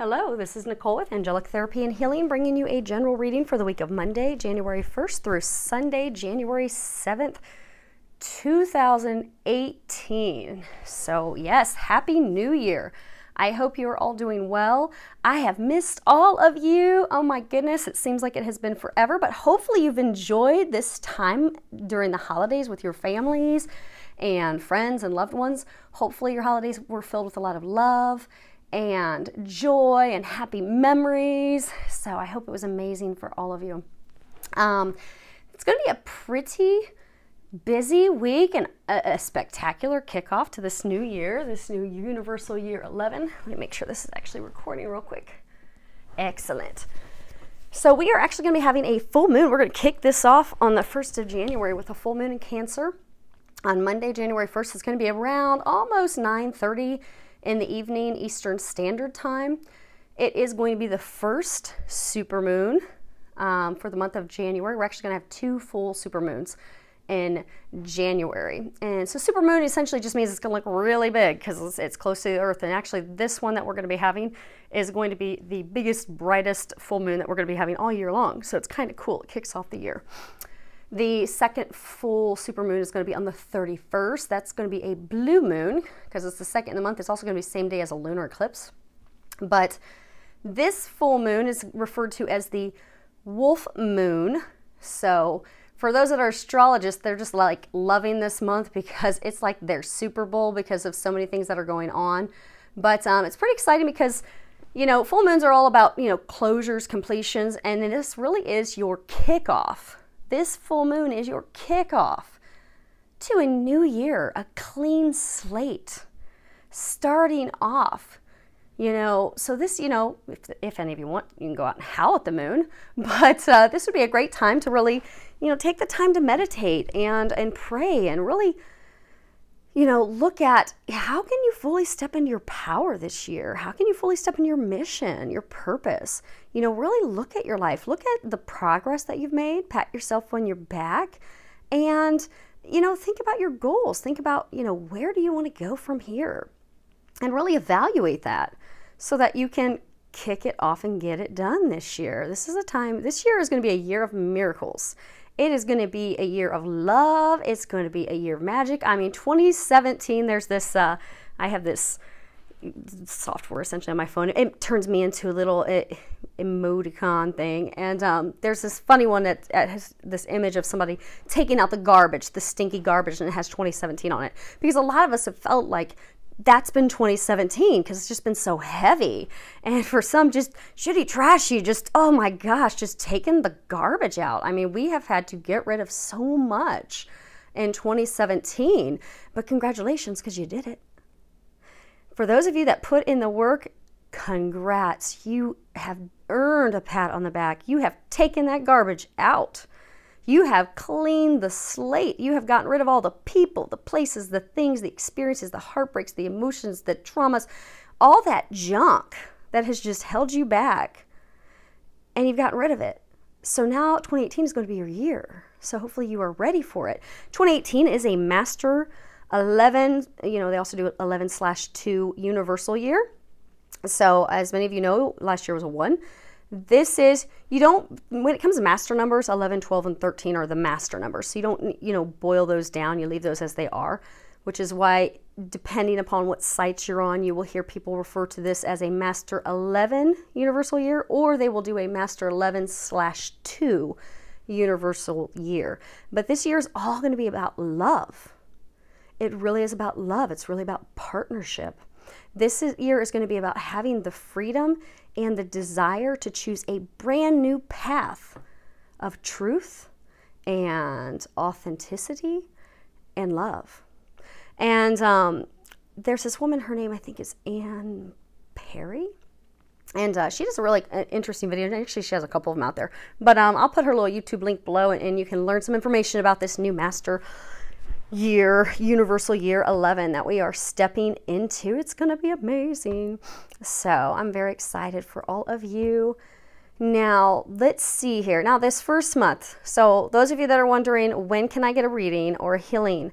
Hello, this is Nicole with Angelic Therapy and Healing, bringing you a general reading for the week of Monday, January 1st through Sunday, January 7th, 2018. So yes, Happy New Year. I hope you are all doing well. I have missed all of you. Oh my goodness, it seems like it has been forever, but hopefully you've enjoyed this time during the holidays with your families and friends and loved ones. Hopefully your holidays were filled with a lot of love and joy and happy memories. So I hope it was amazing for all of you. It's going to be a pretty busy week and a spectacular kickoff to this new year, this new Universal Year 11. Let me make sure this is actually recording real quick. Excellent. So we are actually going to be having a full moon. We're going to kick this off on the 1st of January with a full moon in Cancer. On Monday, January 1st, it's going to be around almost 9:30 in the evening Eastern Standard Time. It is going to be the first supermoon for the month of January. We're actually going to have 2 full supermoons in January. And so supermoon essentially just means it's going to look really big because it's close to the Earth. And actually this one that we're going to be having is going to be the biggest, brightest full moon that we're going to be having all year long. So it's kind of cool. It kicks off the year. The second full supermoon is going to be on the 31st. That's going to be a blue moon because it's the second in the month. It's also going to be the same day as a lunar eclipse. But this full moon is referred to as the wolf moon. So for those that are astrologists, they're just like loving this month because it's like their Super Bowl because of so many things that are going on. But it's pretty exciting because, you know, full moons are all about, you know, closures, completions, and this really is your kickoff. This full moon is your kickoff to a new year, a clean slate, starting off. You know, so this, you know, if any of you want, you can go out and howl at the moon, but this would be a great time to really, you know, take the time to meditate and pray and really, you know, look at how can you fully step into your power this year? How can you fully step into your mission, your purpose? You know, really look at your life. Look at the progress that you've made. Pat yourself on your back and, you know, think about your goals. Think about, you know, where do you want to go from here? And really evaluate that so that you can kick it off and get it done this year. This is a time, this year is going to be a year of miracles. It is going to be a year of love. It's going to be a year of magic. I mean, 2017, there's this, I have this software essentially on my phone. It turns me into a little emoticon thing. And there's this funny one that has this image of somebody taking out the garbage, the stinky garbage, and it has 2017 on it. Because a lot of us have felt like that's been 2017 because it's just been so heavy. And for some just shitty, trashy, just, oh my gosh, just taking the garbage out. I mean, we have had to get rid of so much in 2017, but congratulations because you did it. For those of you that put in the work, congrats. You have earned a pat on the back. You have taken that garbage out. You have cleaned the slate. You have gotten rid of all the people, the places, the things, the experiences, the heartbreaks, the emotions, the traumas, all that junk that has just held you back. And you've gotten rid of it. So now 2018 is going to be your year. So hopefully you are ready for it. 2018 is a Master 11, you know, they also do 11/2 Universal Year. So as many of you know, last year was a 1. This is, you don't, when it comes to master numbers, 11, 12, and 13 are the master numbers. So you don't, you know, boil those down. You leave those as they are, which is why, depending upon what sites you're on, you will hear people refer to this as a Master 11 Universal Year, or they will do a Master 11/2 Universal Year. But this year is all going to be about love. It really is about love. It's really about partnership. This year is going to be about having the freedom and the desire to choose a brand new path of truth and authenticity and love. And there's this woman, her name I think is Anne Perry. And she does a really interesting video. Actually, she has a couple of them out there. But I'll put her little YouTube link below and you can learn some information about this new Master Year, Universal Year 11 that we are stepping into. It's going to be amazing. So I'm very excited for all of you. Now, let's see here. Now, this first month, so those of you that are wondering, when can I get a reading or a healing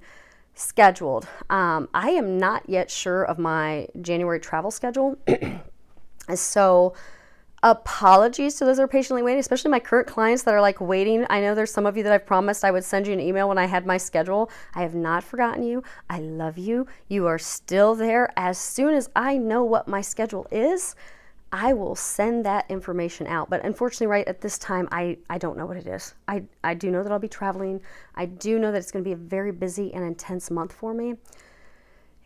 scheduled? I am not yet sure of my January travel schedule. So apologies to those that are patiently waiting, especially my current clients that are like waiting. I know there's some of you that I've promised I would send you an email when I had my schedule. I have not forgotten you. I love you. You are still there. As soon as I know what my schedule is, I will send that information out. But unfortunately, right at this time, I don't know what it is. I do know that I'll be traveling. I do know that it's going to be a very busy and intense month for me.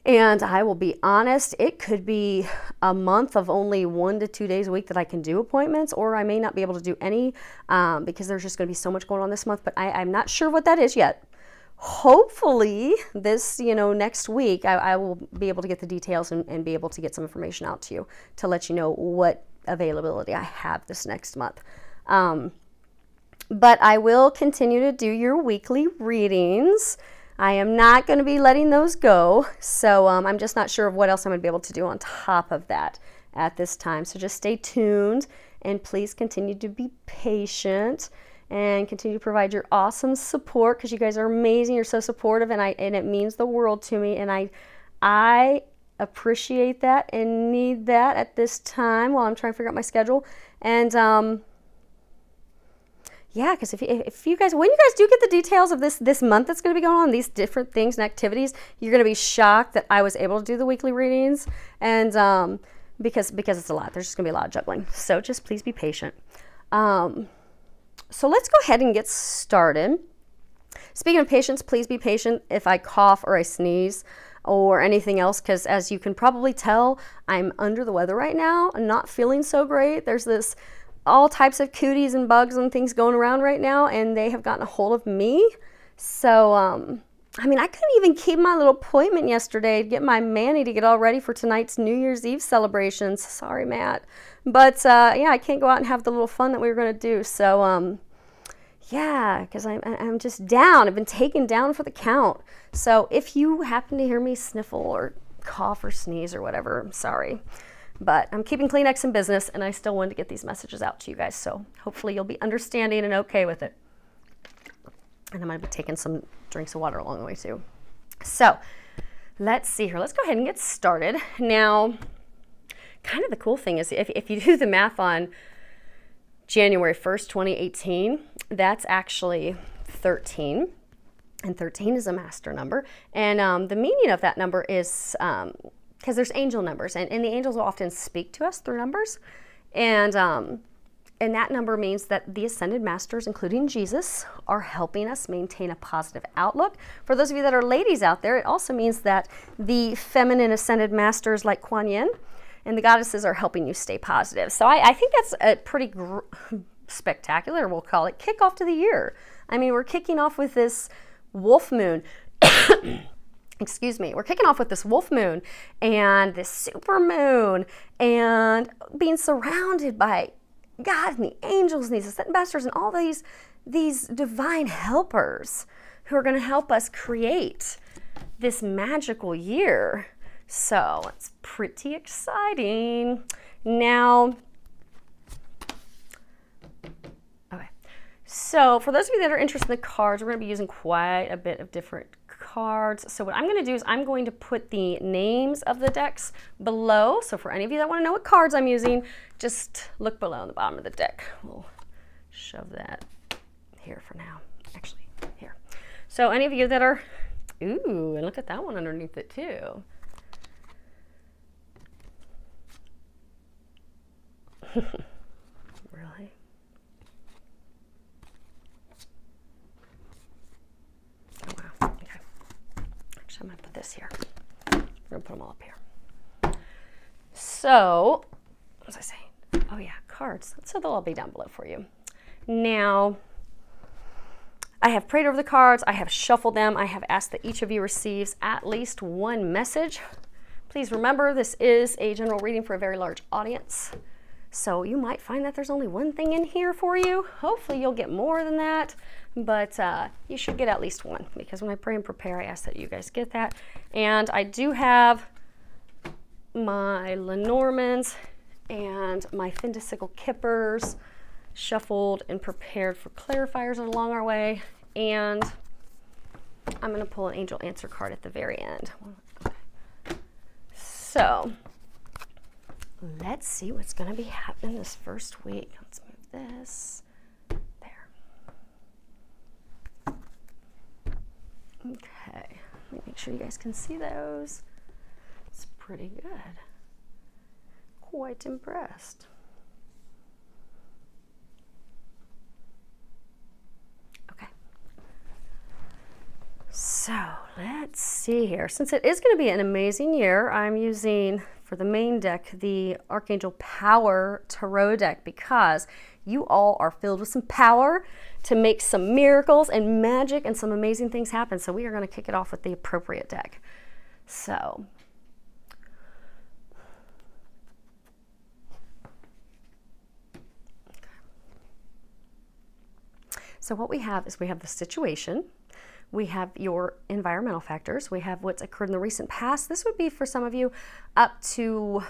And I will be honest, it could be a month of only 1 to 2 days a week that I can do appointments, or I may not be able to do any because there's just going to be so much going on this month. But I'm not sure what that is yet. Hopefully this, next week, I will be able to get the details and be able to get some information out to you to let you know what availability I have this next month. But I will continue to do your weekly readings. I am not going to be letting those go. So I'm just not sure of what else I'm going to be able to do on top of that at this time. So just stay tuned and please continue to be patient and continue to provide your awesome support because you guys are amazing. You're so supportive and it means the world to me. And I appreciate that and need that at this time while I'm trying to figure out my schedule. And yeah, because if you guys, when you guys do get the details of this month that's going to be going on, these different things and activities, you're going to be shocked that I was able to do the weekly readings. And because it's a lot, there's just going to be a lot of juggling. So just please be patient. So let's go ahead and get started. Speaking of patience, please be patient if I cough or I sneeze or anything else, because as you can probably tell, I'm under the weather right now. I'm not feeling so great. There's all types of cooties and bugs and things going around right now, and they have gotten a hold of me. So, I couldn't even keep my little appointment yesterday to get my Manny to get all ready for tonight's New Year's Eve celebrations. Sorry, Matt. But, yeah, I can't go out and have the little fun that we were going to do. So, yeah, because I'm just down. I've been taken down for the count. So if you happen to hear me sniffle or cough or sneeze or whatever, I'm sorry. But I'm keeping Kleenex in business, and I still wanted to get these messages out to you guys. So hopefully you'll be understanding and okay with it. And I'm going to be taking some drinks of water along the way too. So let's see here. Let's go ahead and get started. Now, kind of the cool thing is if you do the math on January 1st, 2018, that's actually 13. And 13 is a master number. And the meaning of that number is because there's angel numbers, and the angels will often speak to us through numbers. And that number means that the ascended masters, including Jesus, are helping us maintain a positive outlook. For those of you that are ladies out there, it also means that the feminine ascended masters like Kuan Yin and the goddesses are helping you stay positive. So I think that's a pretty spectacular, we'll call it, kickoff to the year. I mean, we're kicking off with this wolf moon. Excuse me. We're kicking off with this wolf moon and this super moon and being surrounded by God and the angels and these ascended masters and all these divine helpers who are going to help us create this magical year. So it's pretty exciting. Now, okay. So for those of you that are interested in the cards, we're going to be using quite a bit of different cards. So what I'm going to do is I'm going to put the names of the decks below. So for any of you that want to know what cards I'm using, just look below on the bottom of the deck. We'll shove that here for now. Actually, here. So any of you that are, ooh, and look at that one underneath it too. Really? Oh wow. Okay. Actually, I'm gonna put this here. We're gonna put them all up here. So, what was I saying? Oh yeah, cards. So they'll all be down below for you. Now, I have prayed over the cards. I have shuffled them. I have asked that each of you receives at least one message. Please remember, this is a general reading for a very large audience. So you might find that there's only one thing in here for you. Hopefully you'll get more than that, but you should get at least one, because when I pray and prepare, I ask that you guys get that. And I do have my Lenormands and my Findicicle Kippers shuffled and prepared for clarifiers along our way. And I'm going to pull an angel answer card at the very end. So let's see what's going to be happening this first week. Let's move this there. Okay, let me make sure you guys can see those. It's pretty good. Quite impressed. Okay. So let's see here. Since it is going to be an amazing year, I'm using for the main deck the Archangel Power Tarot deck because you all are filled with some power to make some miracles and magic and some amazing things happen. So we are going to kick it off with the appropriate deck. So what we have is we have the situation, we have your environmental factors, we have what's occurred in the recent past. This would be for some of you up to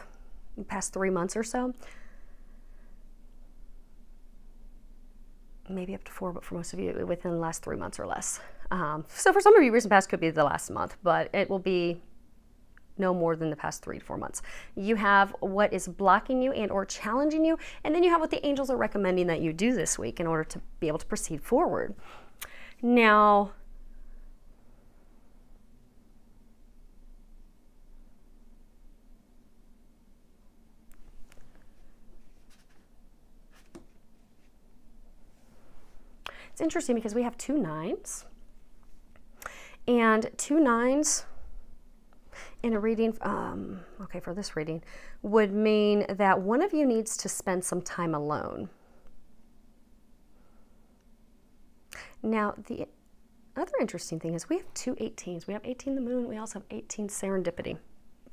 the past 3 months or so. Maybe up to 4, but for most of you within the last 3 months or less. So for some of you, recent past could be the last month, but it will be no more than the past 3 to 4 months. You have what is blocking you and or challenging you, and then you have what the angels are recommending that you do this week in order to be able to proceed forward. Now, it's interesting because we have 2 9s, and 2 9s in a reading, okay, for this reading, would mean that one of you needs to spend some time alone. Now, the other interesting thing is we have 2 18s. We have 18 the moon, we also have 18 serendipity.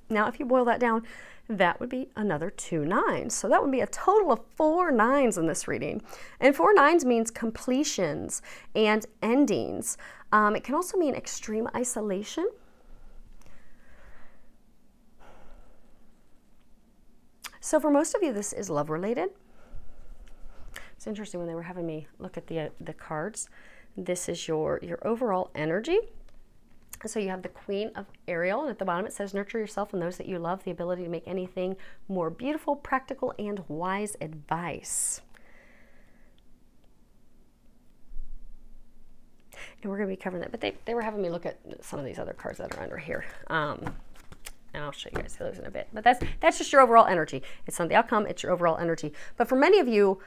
Now, if you boil that down, that would be another 2 9s. So that would be a total of 4 9s in this reading. And 4 9s means completions and endings. It can also mean extreme isolation. So for most of you, this is love related. It's interesting when they were having me look at the cards. This is your overall energy. So you have the Queen of Ariel, and at the bottom it says, nurture yourself and those that you love, the ability to make anything more beautiful, practical, and wise advice. And we're going to be covering that, but they were having me look at some of these other cards that are under here. And I'll show you guys those in a bit. But that's just your overall energy. It's not the outcome, it's your overall energy. But for many of you,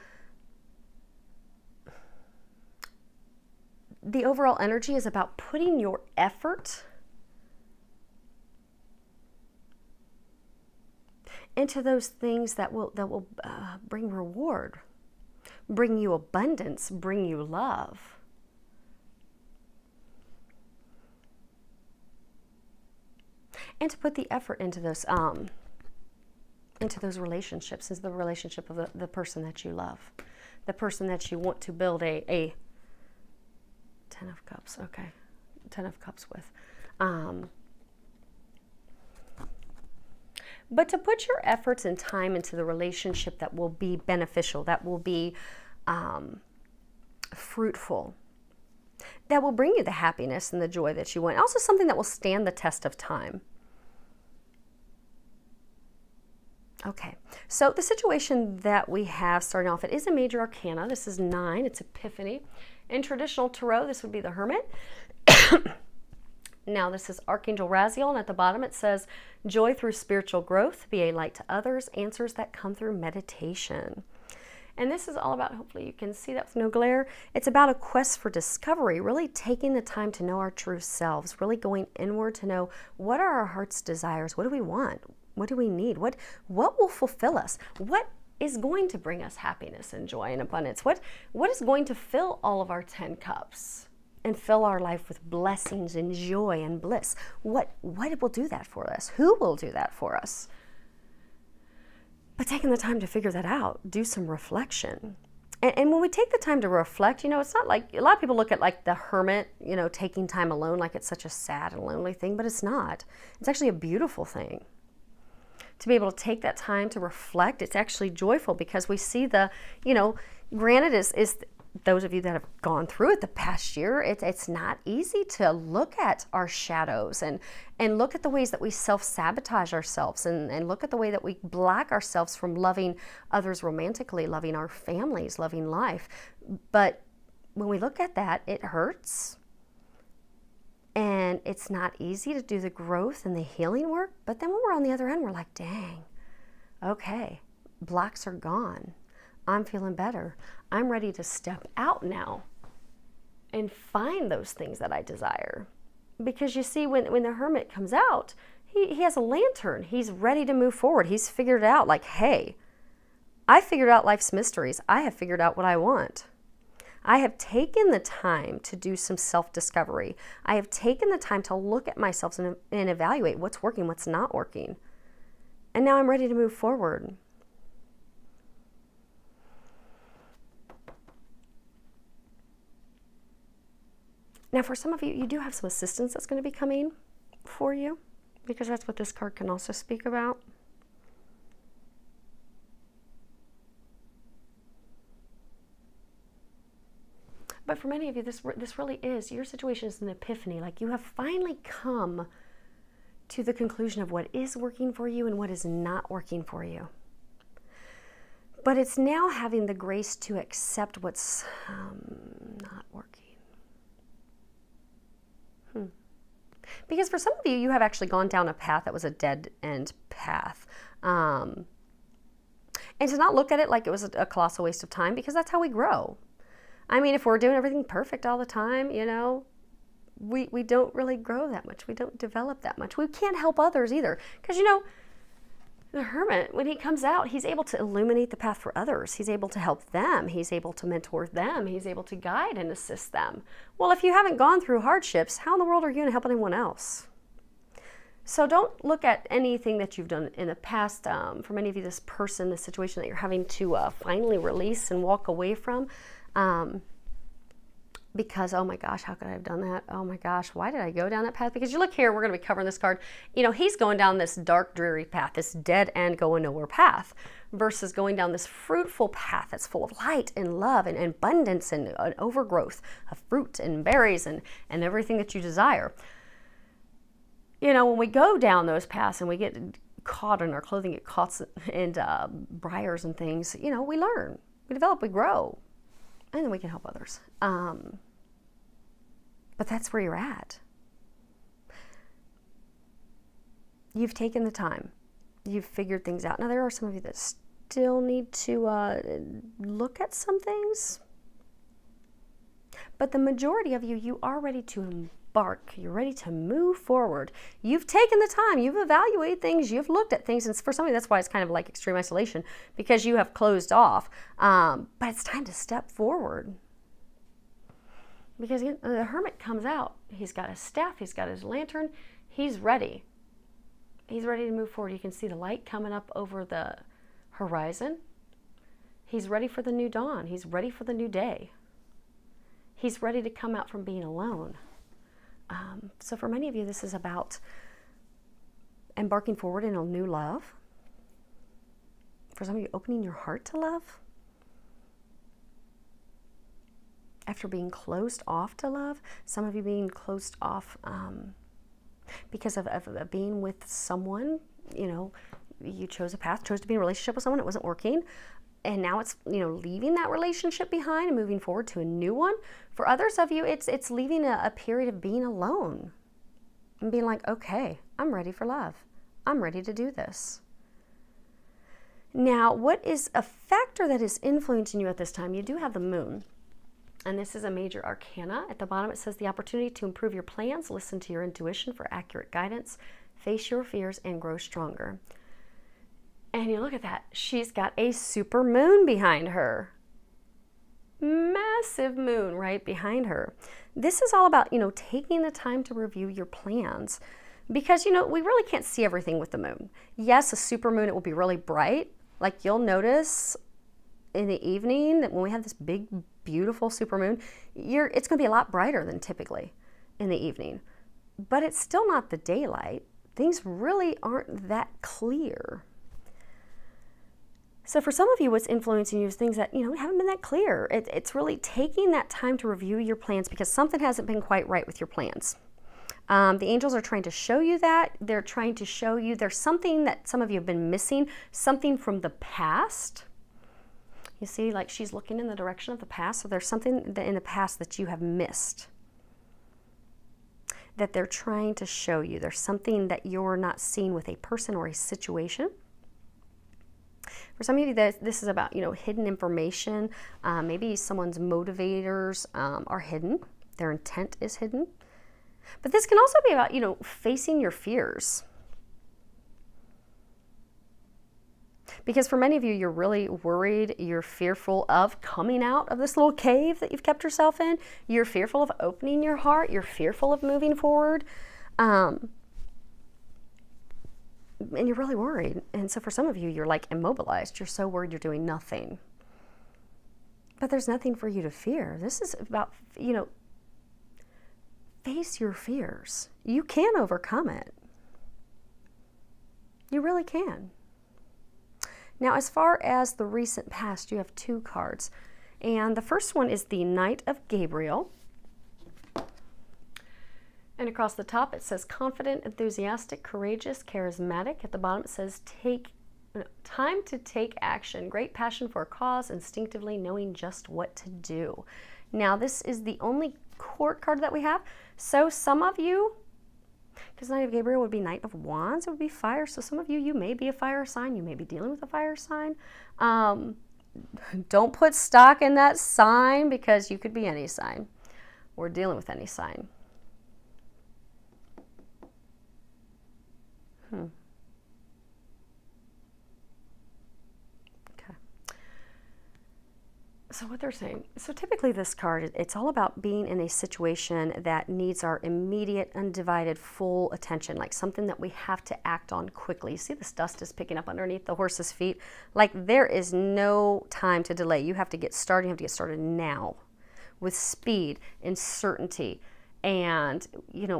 the overall energy is about putting your effort into those things that will bring reward, bring you abundance, bring you love. And to put the effort into those relationships, is the relationship of the person that you love, the person that you want to build a 10 of Cups, okay, 10 of Cups with. But to put your efforts and time into the relationship that will be beneficial, that will be fruitful, that will bring you the happiness and the joy that you want. Also something that will stand the test of time. Okay, so the situation that we have starting off, it is a major arcana. This is 9, it's Epiphany. In traditional tarot, this would be the Hermit. Now this is Archangel Raziel, and at the bottom it says, joy through spiritual growth, be a light to others, answers that come through meditation. And this is all about, hopefully you can see that with no glare, it's about a quest for discovery, really taking the time to know our true selves, really going inward to know what are our heart's desires, what do we want, what do we need, what will fulfill us, what is going to bring us happiness and joy and abundance, what is going to fill all of our 10 cups and fill our life with blessings and joy and bliss. What will do that for us? Who will do that for us? But taking the time to figure that out, do some reflection. And when we take the time to reflect, you know, it's not like, a lot of people look at like the hermit, you know, taking time alone like it's such a sad and lonely thing, but it's not. It's actually a beautiful thing. To be able to take that time to reflect, it's actually joyful because we see the, you know, granted is those of you that have gone through it the past year, it's not easy to look at our shadows and look at the ways that we self-sabotage ourselves and look at the way that we block ourselves from loving others romantically, loving our families, loving life. But when we look at that, it hurts. And it's not easy to do the growth and the healing work. But then when we're on the other end, we're like, dang, okay, blocks are gone. I'm feeling better. I'm ready to step out now and find those things that I desire. Because you see, when the hermit comes out, he has a lantern. He's ready to move forward. He's figured it out, like, hey, I figured out life's mysteries. I have figured out what I want. I have taken the time to do some self-discovery. I have taken the time to look at myself and evaluate what's working, what's not working. And now I'm ready to move forward. Now, for some of you, you do have some assistance that's going to be coming for you, because that's what this card can also speak about. But for many of you, this really is, your situation is an epiphany. Like, you have finally come to the conclusion of what is working for you and what is not working for you. But it's now having the grace to accept what's not working. Because for some of you, you have actually gone down a path that was a dead-end path. And to not look at it like it was a colossal waste of time, because that's how we grow. I mean, if we're doing everything perfect all the time, you know, we don't really grow that much. We don't develop that much. We can't help others either. Because, you know, the hermit, when he comes out, he's able to illuminate the path for others. He's able to help them. He's able to mentor them. He's able to guide and assist them. Well, if you haven't gone through hardships, how in the world are you going to help anyone else? So don't look at anything that you've done in the past. For many of you, this person, the situation that you're having to finally release and walk away from, because, oh my gosh, how could I have done that? Oh my gosh, why did I go down that path? Because you look here, we're going to be covering this card. You know, he's going down this dark, dreary path, this dead end, going nowhere path, versus going down this fruitful path that's full of light and love and abundance and overgrowth of fruit and berries and everything that you desire. You know, when we go down those paths and we get caught in our clothing, get caught in briars and things, you know, we learn, we develop, we grow, and then we can help others. But that's where you're at. You've taken the time. You've figured things out. Now, there are some of you that still need to look at some things. But the majority of you, you are ready to embark. You're ready to move forward. You've taken the time. You've evaluated things. You've looked at things. And for some of you, that's why it's kind of like extreme isolation, because you have closed off. But it's time to step forward. Because the hermit comes out. He's got his staff. He's got his lantern. He's ready. He's ready to move forward. You can see the light coming up over the horizon. He's ready for the new dawn. He's ready for the new day. He's ready to come out from being alone. So for many of you, this is about embarking forward in a new love. For some of you, opening your heart to love. After being closed off to love, some of you being closed off because of being with someone, you know, you chose a path, chose to be in a relationship with someone, it wasn't working, and now it's, you know, leaving that relationship behind and moving forward to a new one. For others of you, it's leaving a period of being alone and being like, okay, I'm ready for love. I'm ready to do this. Now, what is a factor that is influencing you at this time? You do have the moon. And this is a major arcana. At the bottom, it says the opportunity to improve your plans, listen to your intuition for accurate guidance, face your fears, and grow stronger. And you look at that. She's got a super moon behind her. Massive moon right behind her. This is all about, you know, taking the time to review your plans. Because, you know, we really can't see everything with the moon. Yes, a super moon, it will be really bright. Like you'll notice in the evening that when we have this big, beautiful supermoon, it's going to be a lot brighter than typically in the evening. But it's still not the daylight. Things really aren't that clear. So for some of you, what's influencing you is things that, haven't been that clear. It's really taking that time to review your plans because something hasn't been quite right with your plans. The angels are trying to show you that. They're trying to show you there's something that some of you have been missing, something from the past. You see, like she's looking in the direction of the past, so there's something in the past that you have missed that they're trying to show you. There's something that you're not seeing with a person or a situation. For some of you, this is about, hidden information. Maybe someone's motivators are hidden. Their intent is hidden. But this can also be about, facing your fears. Because for many of you, you're really worried. You're fearful of coming out of this little cave that you've kept yourself in. You're fearful of opening your heart. You're fearful of moving forward. And you're really worried. And so for some of you, you're like immobilized. You're so worried you're doing nothing. But there's nothing for you to fear. This is about, face your fears. You can overcome it. You really can. Now, as far as the recent past, you have 2 cards. And the first one is the Knight of Gabriel. And across the top, it says confident, enthusiastic, courageous, charismatic. At the bottom, it says time to take action, great passion for a cause, instinctively knowing just what to do. Now, this is the only court card that we have. So some of you, because Knight of Gabriel would be Knight of Wands, it would be fire. So some of you, you may be a fire sign. You may be dealing with a fire sign. Don't put stock in that sign because you could be any sign. We're dealing with any sign. So what they're saying, so typically this card, it's all about being in a situation that needs our immediate, undivided, full attention, like something that we have to act on quickly. You see this dust is picking up underneath the horse's feet? Like there is no time to delay. You have to get started. You have to get started now with speed and certainty and,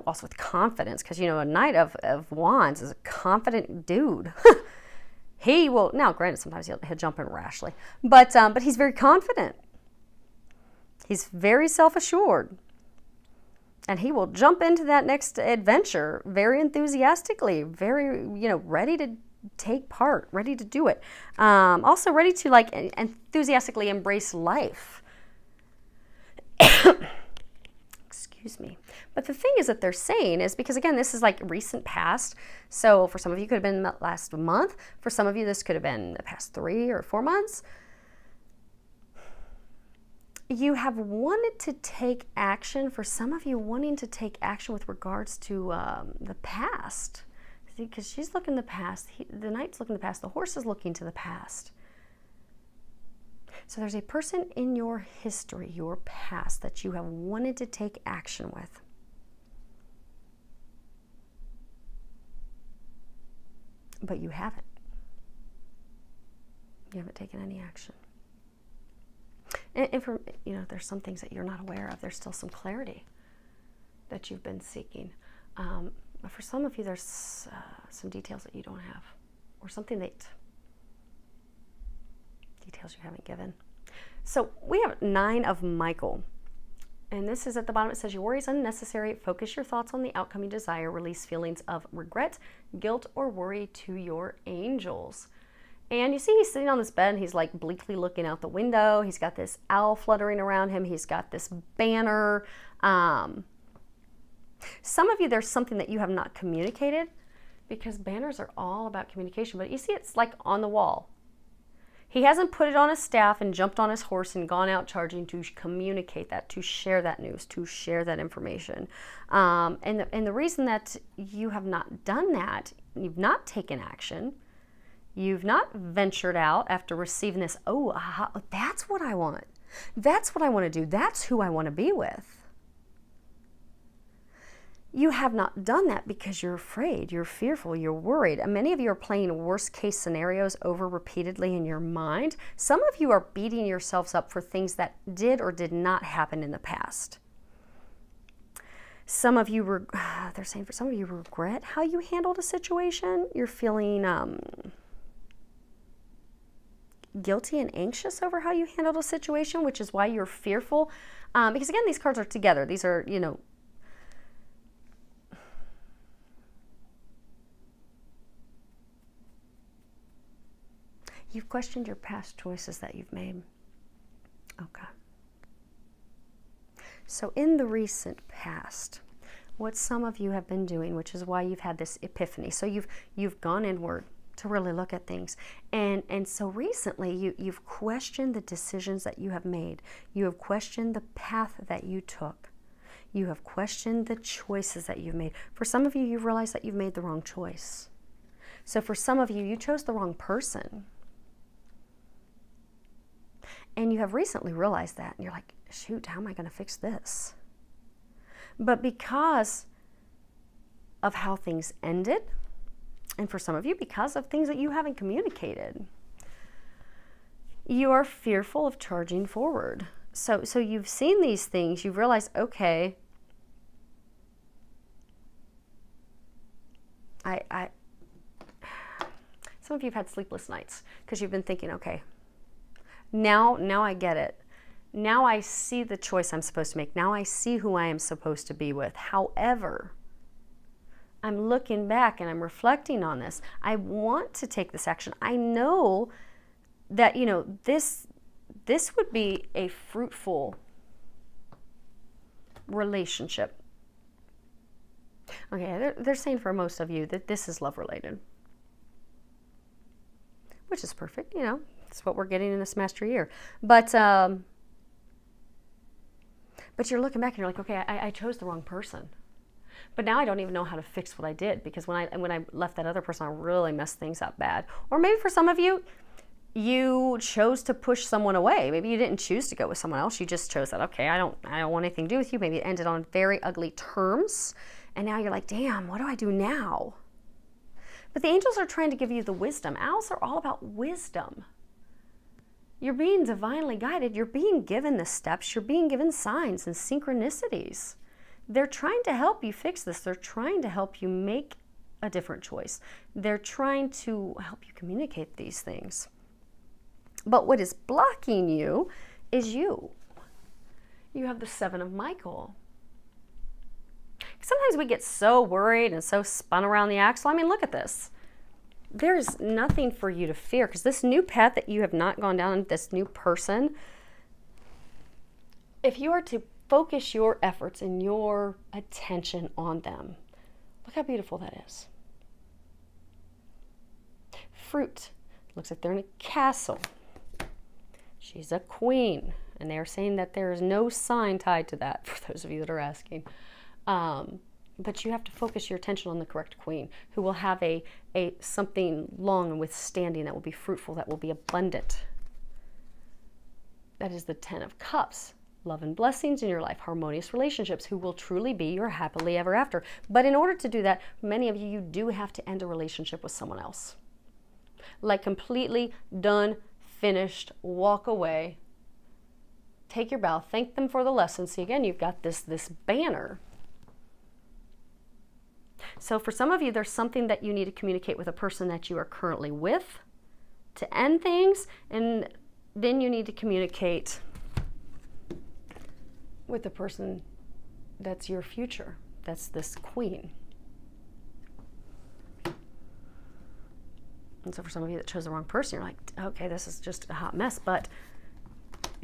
also with confidence because, a Knight of Wands is a confident dude. He will, now granted, sometimes he'll jump in rashly, but he's very confident. He's very self-assured. And he will jump into that next adventure very enthusiastically, very, ready to take part, ready to do it. Also ready to enthusiastically embrace life. Excuse me. But the thing is that they're saying is because, again, this is like recent past. So for some of you, it could have been last month. For some of you, this could have been the past 3 or 4 months. You have wanted to take action. For some of you, wanting to take action with regards to the past. See, because she's looking the past. The Knight's looking the past. The horse is looking to the past. So there's a person in your history, your past, that you have wanted to take action with. But you haven't. You haven't taken any action. And for, there's some things that you're not aware of. There's still some clarity that you've been seeking. But for some of you, there's some details that you don't have. Or something that details you haven't given. So we have 9 of Michael. And this is at the bottom. It says, your worry is unnecessary. Focus your thoughts on the outcome you desire. Release feelings of regret, guilt, or worry to your angels. And you see he's sitting on this bed and he's like bleakly looking out the window. He's got this owl fluttering around him. He's got this banner. Some of you, there's something that you have not communicated because banners are all about communication. But you see it's like on the wall. He hasn't put it on his staff and jumped on his horse and gone out charging to communicate that, to share that news, to share that information. And the reason that you have not done that, you've not taken action, you've not ventured out after receiving this, that's what I want. That's what I want to do. That's who I want to be with. You have not done that because you're afraid, you're fearful, you're worried. And many of you are playing worst case scenarios over repeatedly in your mind. Some of you are beating yourselves up for things that did or did not happen in the past. Some of you, they're saying for some of you, regret how you handled a situation. You're feeling, guilty and anxious over how you handled a situation, which is why you're fearful. Because again, these cards are together. These are, you know, you've questioned your past choices that you've made. Okay. So in the recent past, what some of you have been doing, which is why you've had this epiphany. So you've gone inward to really look at things. And so recently you've questioned the decisions that you have made. You have questioned the path that you took. You have questioned the choices that you've made. For some of you, you've realized that you've made the wrong choice. So for some of you, you chose the wrong person. And you have recently realized that. And you're like, shoot, how am I going to fix this? But because of how things ended, and for some of you, because of things that you haven't communicated, you are fearful of charging forward. So you've seen these things, you've realized, okay, some of you have had sleepless nights because you've been thinking, okay, now I get it. Now I see the choice I'm supposed to make. Now I see who I am supposed to be with. However, I'm looking back and I'm reflecting on this. I want to take this action. I know that, you know, this would be a fruitful relationship. Okay, they're saying for most of you that this is love related, which is perfect. You know, it's what we're getting in this master year. But you're looking back and you're like, okay, I chose the wrong person. But now I don't even know how to fix what I did, because when I left that other person, I really messed things up bad. Or maybe for some of you, you chose to push someone away. Maybe you didn't choose to go with someone else. You just chose that, okay, I don't want anything to do with you. Maybe it ended on very ugly terms. And now you're like, damn, what do I do now? But the angels are trying to give you the wisdom. Owls are all about wisdom. You're being divinely guided. You're being given the steps. You're being given signs and synchronicities. They're trying to help you fix this. They're trying to help you make a different choice. They're trying to help you communicate these things. But what is blocking you is you. You have the Seven of Michael. Sometimes we get so worried and so spun around the axle. I mean, look at this. There's nothing for you to fear, because this new path that you have not gone down, this new person, if you are to focus your efforts and your attention on them, look how beautiful that is. Fruit. Looks like they're in a castle. She's a queen. And they're saying that there is no sign tied to that, for those of you that are asking. But you have to focus your attention on the correct queen, who will have a something long and withstanding, that will be fruitful, that will be abundant. That is the Ten of Cups. Love and blessings in your life, harmonious relationships, who will truly be your happily ever after. But in order to do that, many of you do have to end a relationship with someone else. Like completely done, finished, walk away, take your bow, thank them for the lesson. See, again, you've got this banner. So for some of you, there's something that you need to communicate with a person that you are currently with to end things, and then you need to communicate with the person that's your future. That's this queen. And so for some of you that chose the wrong person, you're like, okay, this is just a hot mess. But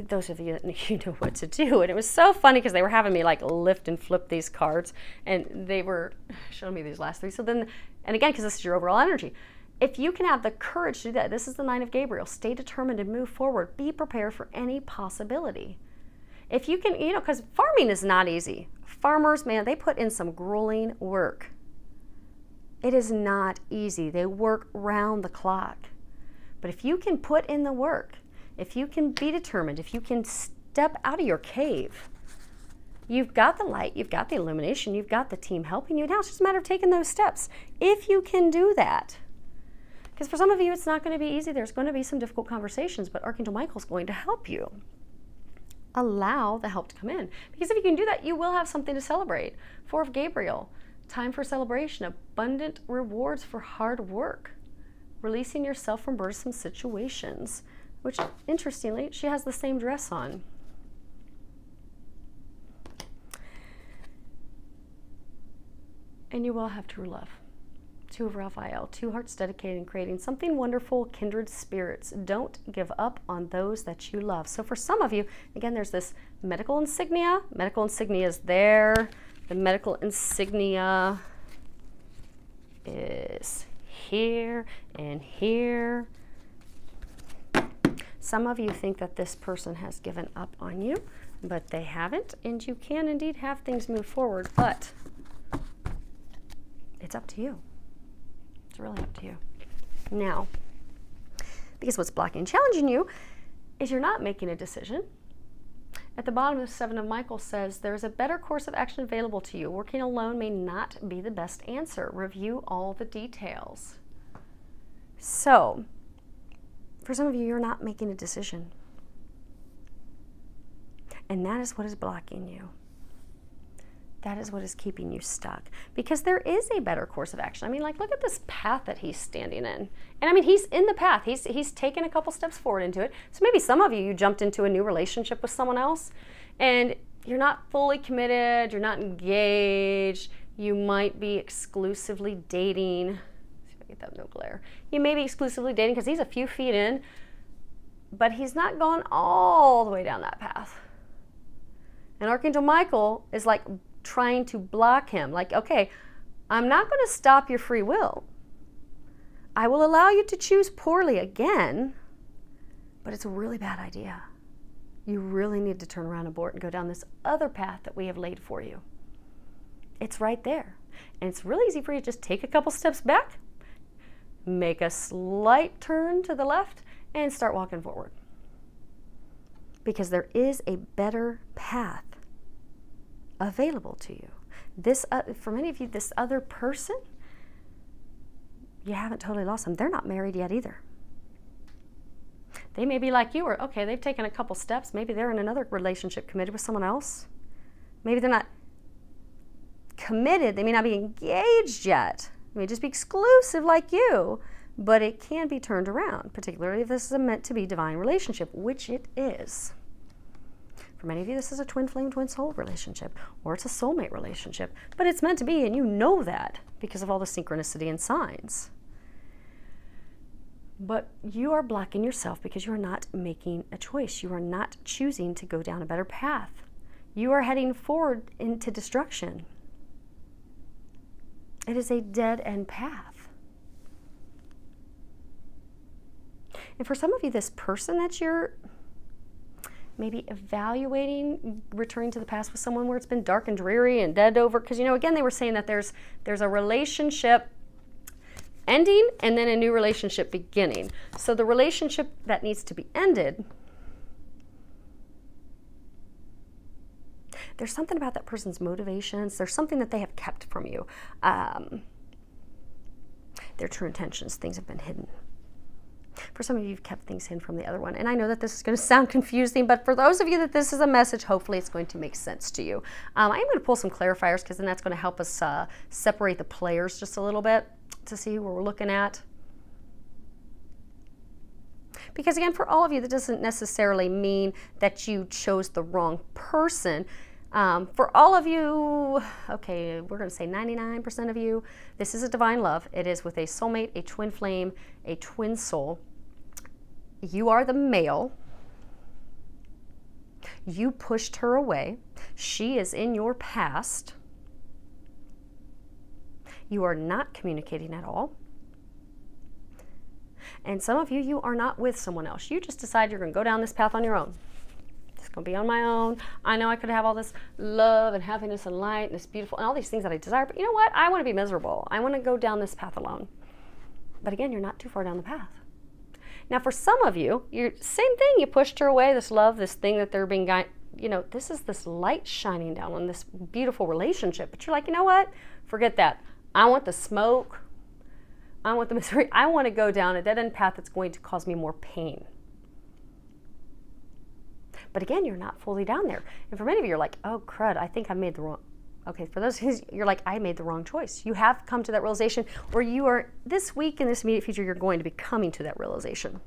those of you that you know what to do. And it was so funny because they were having me like lift and flip these cards, and they were showing me these last three. So then, and again, because this is your overall energy, if you can have the courage to do that, this is the Nine of Gabriel. Stay determined and move forward. Be prepared for any possibility. If you can, you know, because farming is not easy. Farmers, man, they put in some grueling work. It is not easy. They work round the clock. But if you can put in the work, if you can be determined, if you can step out of your cave, you've got the light, you've got the illumination, you've got the team helping you. Now it's just a matter of taking those steps. If you can do that, because for some of you, it's not going to be easy. There's going to be some difficult conversations, but Archangel Michael's going to help you. Allow the help to come in. Because if you can do that, you will have something to celebrate. Four of Gabriel, time for celebration, abundant rewards for hard work, releasing yourself from burdensome situations. which, interestingly, she has the same dress on. And you will have true love. 2 of Raphael, 2 hearts dedicated in creating something wonderful, kindred spirits. Don't give up on those that you love. So for some of you, again, there's this medical insignia. Medical insignia is there. The medical insignia is here and here. Some of you think that this person has given up on you, but they haven't, and you can indeed have things move forward, but it's up to you. It's really up to you. Now, because what's blocking and challenging you is you're not making a decision. At the bottom of the 7 of Michael says, there's a better course of action available to you. Working alone may not be the best answer. Review all the details. So, for some of you, you're not making a decision. And that is what is blocking you. That is what is keeping you stuck. Because there is a better course of action. I mean, like, look at this path that he's standing in. And I mean, he's in the path. He's taken a couple steps forward into it. So maybe some of you, you jumped into a new relationship with someone else, and you're not fully committed, you're not engaged, you might be exclusively dating. Let's see if I get that no glare. You may be exclusively dating because he's a few feet in, but he's not gone all the way down that path. And Archangel Michael is like trying to block him. Like, okay, I'm not going to stop your free will. I will allow you to choose poorly again, but it's a really bad idea. You really need to turn around, abort, and go down this other path that we have laid for you. It's right there. And it's really easy for you to just take a couple steps back, make a slight turn to the left, and start walking forward. Because there is a better path available to you. This, for many of you, this other person, you haven't totally lost them. They're not married yet either. They may be like you, or okay, they've taken a couple steps. Maybe they're in another relationship committed with someone else. Maybe they're not committed. They may not be engaged yet. They may just be exclusive like you, but it can be turned around, particularly if this is a meant to be divine relationship, which it is. For many of you, this is a twin flame, twin soul relationship, or it's a soulmate relationship, but it's meant to be, and you know that because of all the synchronicity and signs. But you are blocking yourself because you are not making a choice. You are not choosing to go down a better path. You are heading forward into destruction. It is a dead-end path. And for some of you, this person that you're maybe evaluating returning to the past with someone where it's been dark and dreary and dead over, because, you know, again, they were saying that there's a relationship ending and then a new relationship beginning. So the relationship that needs to be ended, there's something about that person's motivations. There's something that they have kept from you. Their true intentions, things have been hidden. For some of you, you've kept things hidden from the other one. And I know that this is going to sound confusing, but for those of you that this is a message, hopefully it's going to make sense to you. I am going to pull some clarifiers because then that's going to help us separate the players just a little bit to see who we're looking at. Because again, for all of you, that doesn't necessarily mean that you chose the wrong person. For all of you, okay, we're going to say 99% of you, this is a divine love. It is with a soulmate, a twin flame, a twin soul. You are the male. You pushed her away. She is in your past. You are not communicating at all. And some of you, you are not with someone else. You just decide you're going to go down this path on your own. It's going to be on my own. I know I could have all this love and happiness and light and this beautiful and all these things that I desire, but you know what? I want to be miserable. I want to go down this path alone. But again, you're not too far down the path. Now, for some of you, you're same thing. You pushed her away, this love, this thing that they're being, you know, this is this light shining down on this beautiful relationship. But you're like, you know what? Forget that. I want the smoke. I want the misery. I want to go down a dead-end path that's going to cause me more pain. But again, you're not fully down there. And for many of you, you're like, oh, crud, I think I made the wrong. Okay, for those who you're like, I made the wrong choice. You have come to that realization, or you are, this week in this immediate future, you're going to be coming to that realization.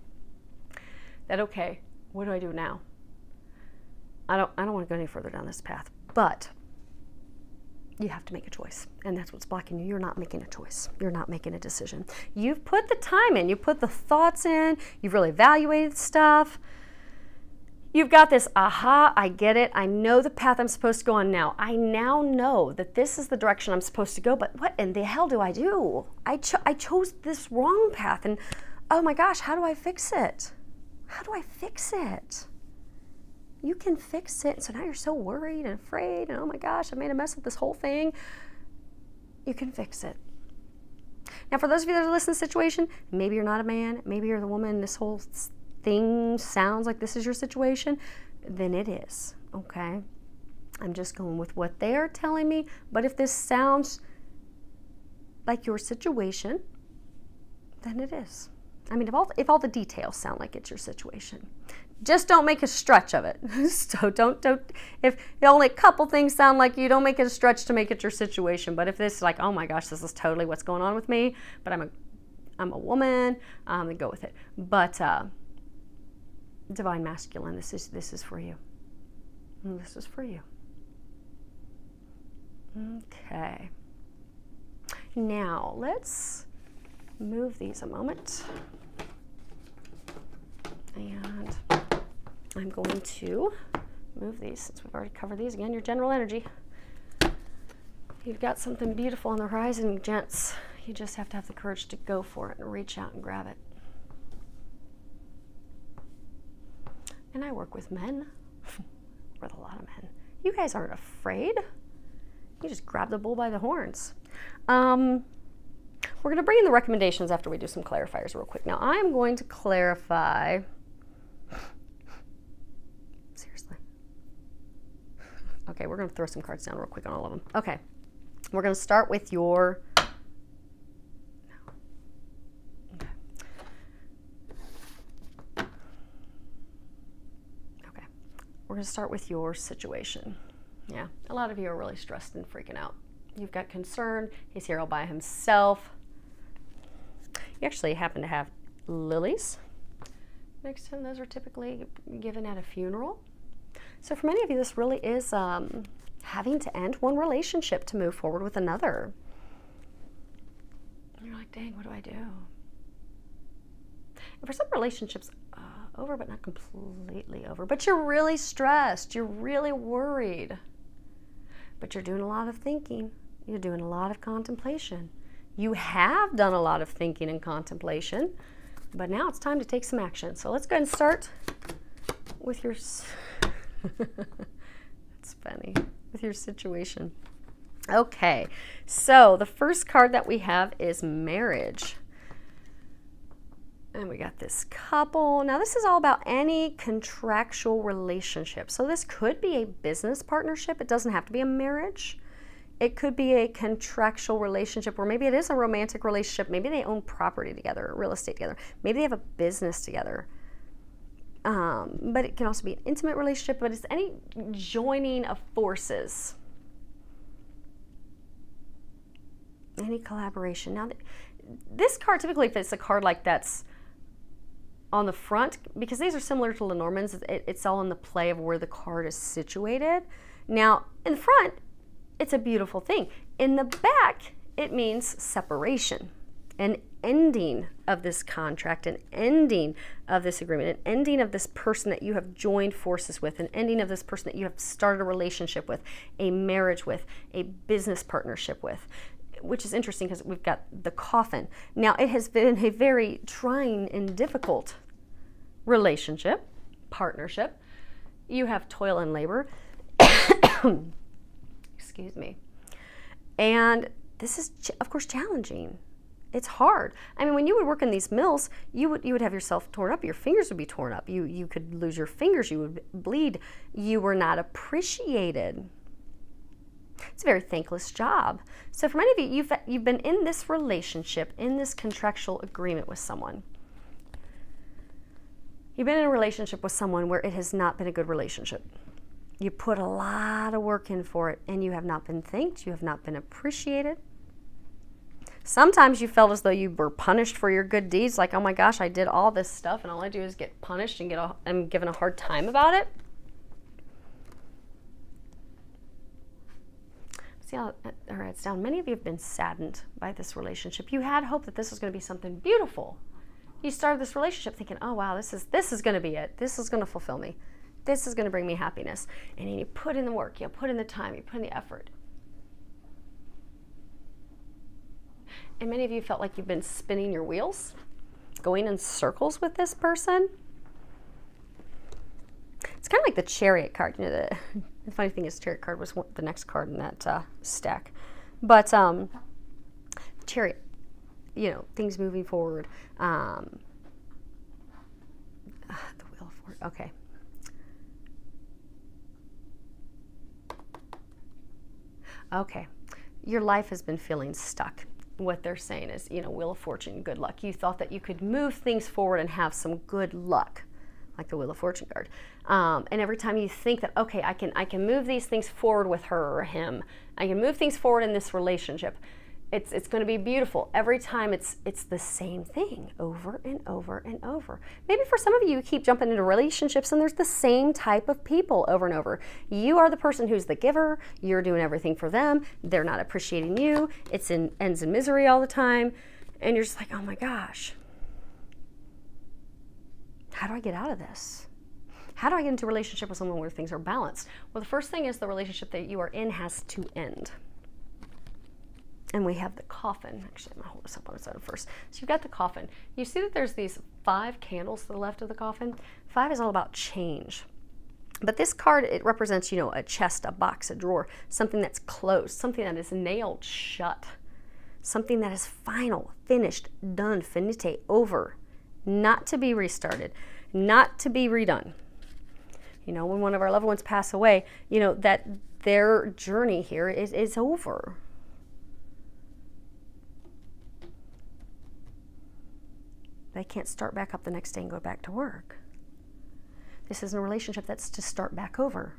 that, okay, what do I do now? I don't want to go any further down this path, but you have to make a choice, and that's what's blocking you. You're not making a choice. You're not making a decision. You've put the time in. You put the thoughts in. You've really evaluated stuff. You've got this, aha, I get it. I know the path I'm supposed to go on now. I now know that this is the direction I'm supposed to go, but what in the hell do I do? I chose this wrong path, and oh my gosh, how do I fix it? How do I fix it? You can fix it. So now you're so worried and afraid, and oh my gosh, I made a mess of this whole thing. You can fix it. Now, for those of you that are listening to the situation, maybe you're not a man, maybe you're the woman, this whole thing sounds like this is your situation, then it is, okay? I'm just going with what they are telling me, but if this sounds like your situation, then it is. I mean, if all the details sound like it's your situation, just don't make a stretch of it. So don't, if only a couple things sound like you, don't make it a stretch to make it your situation. But if this is like, oh my gosh, this is totally what's going on with me, but I'm a woman, then go with it. But Divine Masculine, this is for you. This is for you. Okay. Now let's move these a moment, and I'm going to move these since we've already covered these. Again, your general energy. You've got something beautiful on the horizon, gents. You just have to have the courage to go for it and reach out and grab it. And I work with men, with a lot of men. You guys aren't afraid. You just grab the bull by the horns. We're going to bring in the recommendations after we do some clarifiers real quick. Now, I'm going to clarify. Seriously. Okay, we're going to throw some cards down real quick on all of them. Okay, we're going to start with your. We're going to start with your situation. Yeah, a lot of you are really stressed and freaking out. You've got concern. He's here all by himself. You actually happen to have lilies next to him. Those are typically given at a funeral. So for many of you, this really is having to end one relationship to move forward with another. And you're like, dang, what do I do? And for some relationships, over, but not completely over. But you're really stressed. You're really worried. But you're doing a lot of thinking. You're doing a lot of contemplation. You have done a lot of thinking and contemplation, but now it's time to take some action. So let's go ahead and start with your, it's funny, with your situation. Okay, so the first card that we have is marriage. And we got this couple. Now this is all about any contractual relationship. So this could be a business partnership. It doesn't have to be a marriage. It could be a contractual relationship, or maybe it is a romantic relationship. Maybe they own property together, or real estate together. Maybe they have a business together. But it can also be an intimate relationship, but it's any joining of forces. Any collaboration. Now this card, typically if it's a card like that's on the front, because these are similar to Lenormand's, it's all in the play of where the card is situated. Now, in the front, it's a beautiful thing. In the back, it means separation, an ending of this contract, an ending of this agreement, an ending of this person that you have joined forces with, an ending of this person that you have started a relationship with, a marriage with, a business partnership with. Which is interesting because we've got the coffin. Now, it has been a very trying and difficult relationship, partnership. You have toil and labor. Excuse me. And this is, of course, challenging. It's hard. I mean, when you would work in these mills, you would have yourself torn up. Your fingers would be torn up. You could lose your fingers. You would bleed. You were not appreciated. It's a very thankless job. So for many of you, you've been in this relationship, in this contractual agreement with someone. You've been in a relationship with someone where it has not been a good relationship. You put a lot of work in for it, and you have not been thanked. You have not been appreciated. Sometimes you felt as though you were punished for your good deeds, like, oh my gosh, I did all this stuff and all I do is get punished and I'm given a hard time about it. See how it writes down? Many of you have been saddened by this relationship. You had hope that this was going to be something beautiful. You started this relationship thinking, oh wow, this is going to be it. This is going to fulfill me. This is going to bring me happiness. And then you put in the work, you put in the time, you put in the effort. And many of you felt like you've been spinning your wheels, going in circles with this person. It's kind of like the Chariot card. You know, the funny thing is, Chariot card was the next card in that stack. But Chariot, you know, things moving forward. The Wheel of Fortune. Okay. Okay. Your life has been feeling stuck. What they're saying is, you know, Wheel of Fortune, good luck. You thought that you could move things forward and have some good luck, like the Wheel of Fortune card. And every time you think that, okay, I can move these things forward with her or him, I can move things forward in this relationship, it's going to be beautiful. Every time it's the same thing over and over and over. Maybe for some of you, you keep jumping into relationships and there's the same type of people over and over. You are the person who's the giver. You're doing everything for them. They're not appreciating you. Ends in misery all the time. And you're just like, oh my gosh. How do I get out of this? How do I get into a relationship with someone where things are balanced? Well, the first thing is the relationship that you are in has to end. And we have the coffin. Actually, I'm going to hold this up on its own first. So you've got the coffin. You see that there's these 5 candles to the left of the coffin? 5 is all about change. But this card, it represents, you know, a chest, a box, a drawer, something that's closed, something that is nailed shut, something that is final, finished, done, finite, over, not to be restarted, not to be redone. You know, when one of our loved ones pass away, you know, that their journey here is over. They can't start back up the next day and go back to work. This isn't a relationship that's to start back over.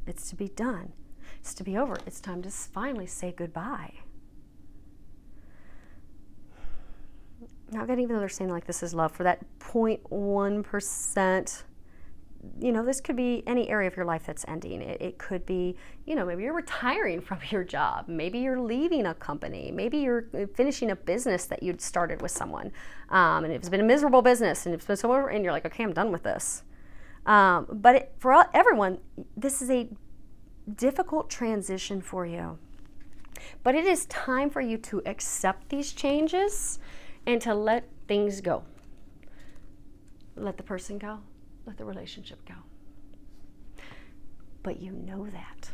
It's to be done. It's to be over. It's time to finally say goodbye. Now, again, even though they're saying like this is love, for that 0.1%, you know, this could be any area of your life that's ending. It could be, you know, maybe you're retiring from your job. Maybe you're leaving a company. Maybe you're finishing a business that you'd started with someone. And it's been a miserable business and it's been so over, and you're like, okay, I'm done with this. But for everyone, this is a difficult transition for you. But it is time for you to accept these changes and to let things go. Let the person go. Let the relationship go. But you know that.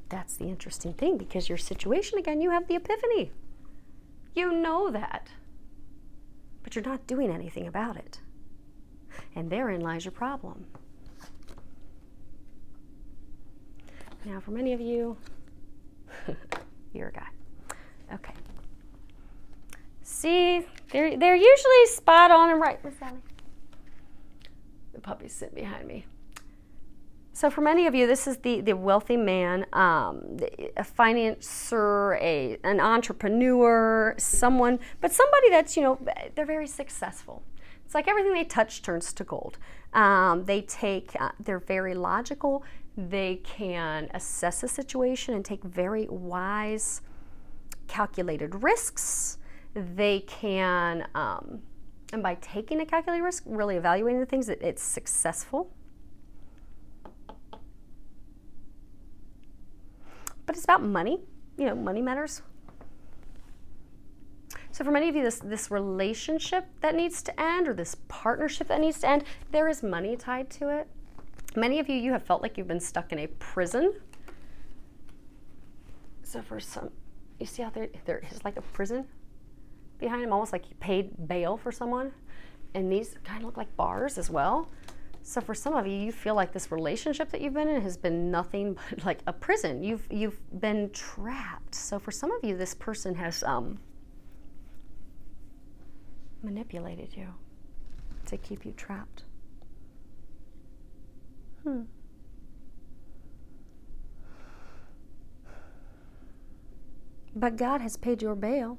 That's the interesting thing, because your situation, again, you have the epiphany. You know that. But you're not doing anything about it. And therein lies your problem. Now, for many of you, you're a guy. Okay. See, they're usually spot on and right. Miss Sally? The puppy's sitting behind me. So for many of you, this is the wealthy man, a financier, an entrepreneur, somebody that's, you know, they're very successful. It's like everything they touch turns to gold. They're very logical. They can assess a situation and take very wise, calculated risks. They can, and by taking a calculated risk, really evaluating the things, that it's successful. But it's about money. You know, money matters. So for many of you, this relationship that needs to end, or this partnership that needs to end, there is money tied to it. Many of you, you have felt like you've been stuck in a prison. So for some, you see how there is like a prison behind him, almost like he paid bail for someone. And these kind of look like bars as well. So for some of you, you feel like this relationship that you've been in has been nothing but like a prison. You've been trapped. So for some of you, this person has manipulated you to keep you trapped. But God has paid your bail.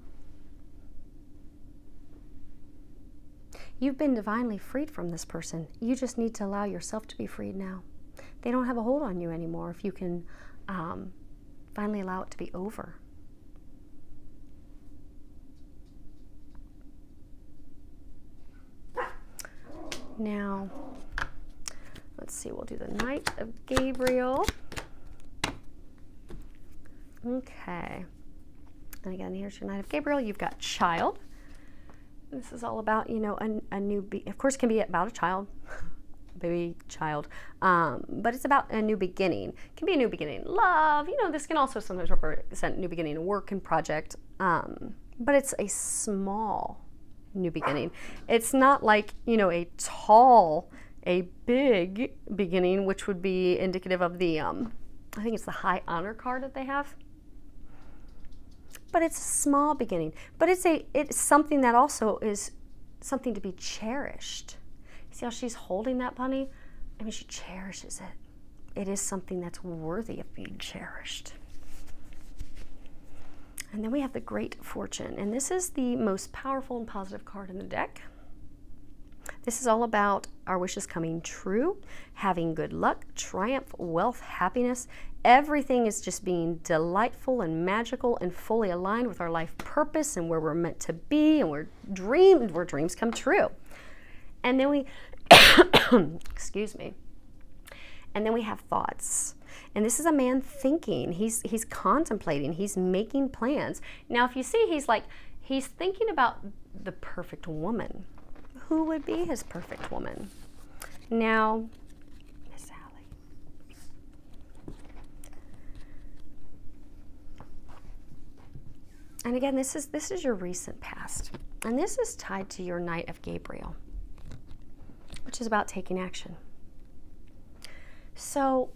You've been divinely freed from this person. You just need to allow yourself to be freed now. They don't have a hold on you anymore if you can finally allow it to be over. Now, let's see, we'll do the Knight of Gabriel. Okay. And again, here's your Knight of Gabriel. You've got child. This is all about, you know, a new, of course, it can be about a child, baby child, but it's about a new beginning. It can be a new beginning in love. You know, this can also sometimes represent new beginning in work and project, but it's a small new beginning. It's not like, you know, a big beginning, which would be indicative of the, I think it's the High Honor card that they have. But it's a small beginning. But it's something that also is something to be cherished. See how she's holding that bunny? I mean, she cherishes it. It is something that's worthy of being cherished. And then we have the Great Fortune. And this is the most powerful and positive card in the deck. This is all about our wishes coming true, having good luck, triumph, wealth, happiness. Everything is just being delightful and magical and fully aligned with our life purpose and where we're meant to be, and where dreams come true. And then we, excuse me, and then we have thoughts. And this is a man thinking. He's contemplating. He's making plans. Now, if you see, he's thinking about the perfect woman. Who would be his perfect woman? Now, Miss Sally. And again, this is your recent past. And this is tied to your Knight of Gabriel, which is about taking action. So,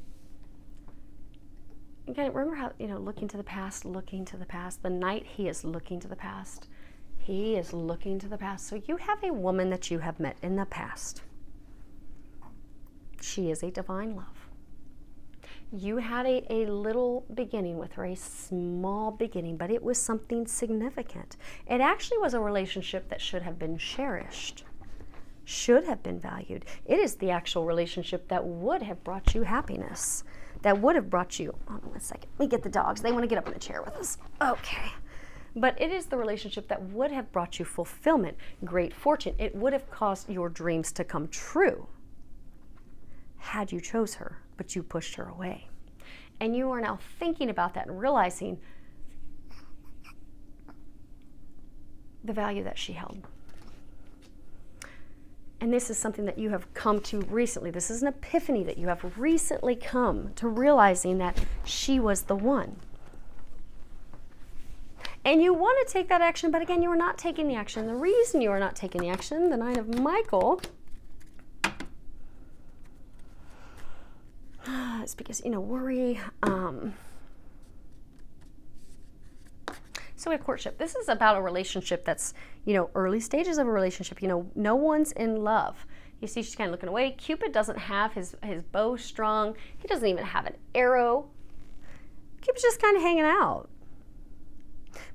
again, remember how, you know, looking to the past. The Knight, he is looking to the past. He is looking to the past. So you have a woman that you have met in the past. She is a divine love. You had a little beginning with her, a small beginning, but it was something significant. It actually was a relationship that should have been cherished, should have been valued. It is the actual relationship that would have brought you happiness, that would have brought you, hold on 1 second, let me get the dogs. They want to get up in the chair with us. Okay. But it is the relationship that would have brought you fulfillment, great fortune. It would have caused your dreams to come true had you chose her, but you pushed her away. And you are now thinking about that and realizing the value that she held. And this is something that you have come to recently. This is an epiphany that you have recently come to, realizing that she was the one. And you want to take that action, but again, you are not taking the action. The reason you are not taking the action, the Nine of Michael, is because, you know, worry. So we have courtship. This is about a relationship that's, you know, early stages of a relationship. You know, no one's in love. You see she's kind of looking away. Cupid doesn't have his bow strung. He doesn't even have an arrow. Cupid's just kind of hanging out.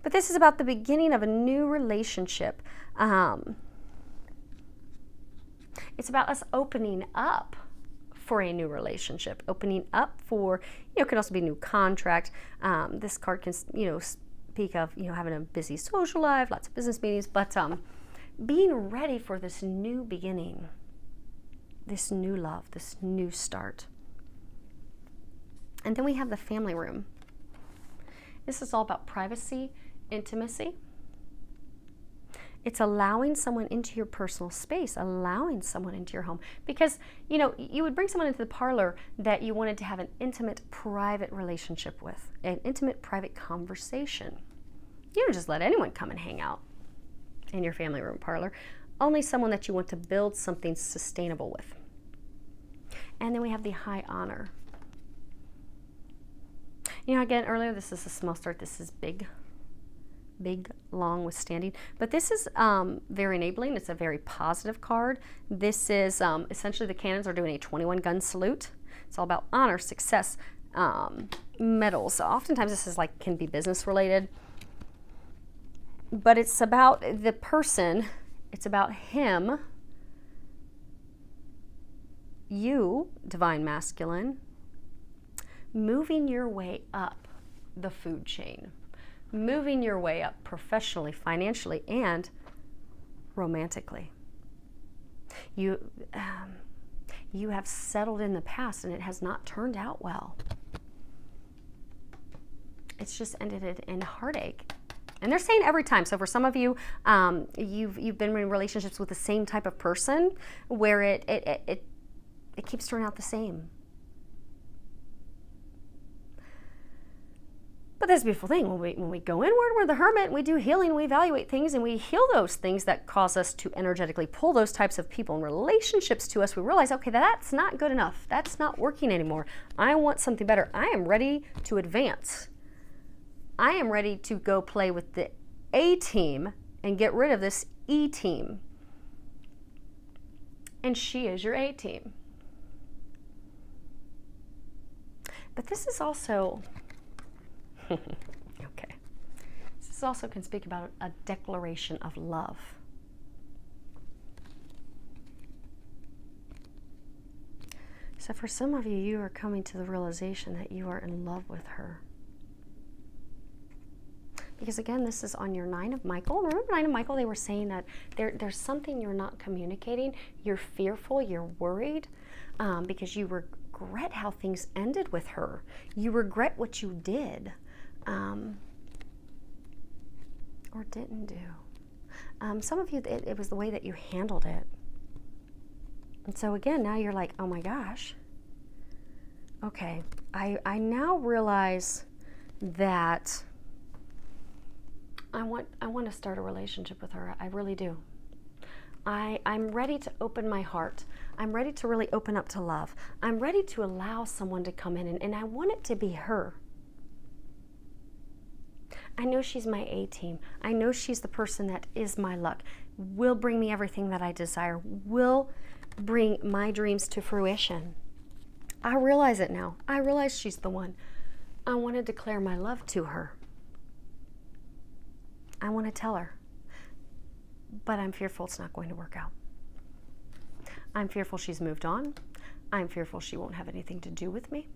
But this is about the beginning of a new relationship. It's about us opening up for a new relationship, opening up for, you know, it could also be a new contract. This card can, you know, speak of, you know, having a busy social life, lots of business meetings, but being ready for this new beginning, this new love, this new start. And then we have the family room. This is all about privacy, intimacy. It's allowing someone into your personal space, allowing someone into your home. Because, you know, you would bring someone into the parlor that you wanted to have an intimate, private relationship with, an intimate, private conversation. You don't just let anyone come and hang out in your family room parlor. Only someone that you want to build something sustainable with. And then we have the High Honor. You know, again, earlier, this is a small start. This is big, long, withstanding. But this is very enabling. It's a very positive card. This is essentially the cannons are doing a 21-gun salute. It's all about honor, success, medals. So oftentimes this is like, can be business related. But it's about the person, it's about him, you, divine masculine, moving your way up the food chain, moving your way up professionally, financially, and romantically. You have settled in the past and it has not turned out well. It's just ended in heartache. And they're saying every time. So for some of you, you've been in relationships with the same type of person where it keeps turning out the same. But that's a beautiful thing. When we go inward, we're the hermit, we do healing, we evaluate things, and we heal those things that cause us to energetically pull those types of people and relationships to us. We realize, okay, that's not good enough. That's not working anymore. I want something better. I am ready to advance. I am ready to go play with the A team and get rid of this E team. And she is your A team. But this is also, okay, this also can speak about a declaration of love. So for some of you, you are coming to the realization that you are in love with her. Because again, this is on your 9 of Michael. Remember 9 of Michael, they were saying that there's something you're not communicating. You're fearful, you're worried, because you regret how things ended with her. You regret what you did or didn't do. Some of you, it was the way that you handled it. And so again, now you're like, oh my gosh. Okay, I now realize that I want to start a relationship with her. I really do. I'm ready to open my heart. I'm ready to really open up to love. I'm ready to allow someone to come in, and I want it to be her. I know she's my A team. I know she's the person that is my luck, will bring me everything that I desire, will bring my dreams to fruition. I realize it now. I realize she's the one. I want to declare my love to her. I want to tell her, but I'm fearful it's not going to work out. I'm fearful she's moved on. I'm fearful she won't have anything to do with me.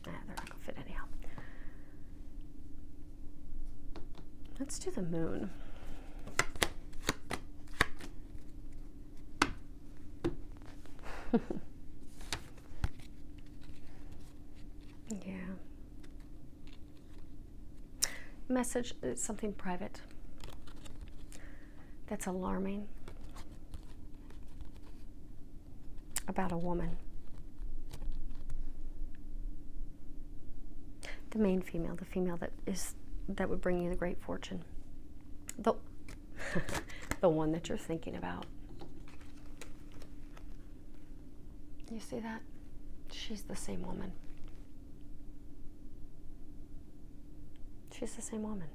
They're not going to fit anyhow. Let's do the moon. Yeah. Message is something private that's alarming about a woman. The main female, the female that would bring you the great fortune. The one that you're thinking about. You see that? She's the same woman. She's the same woman.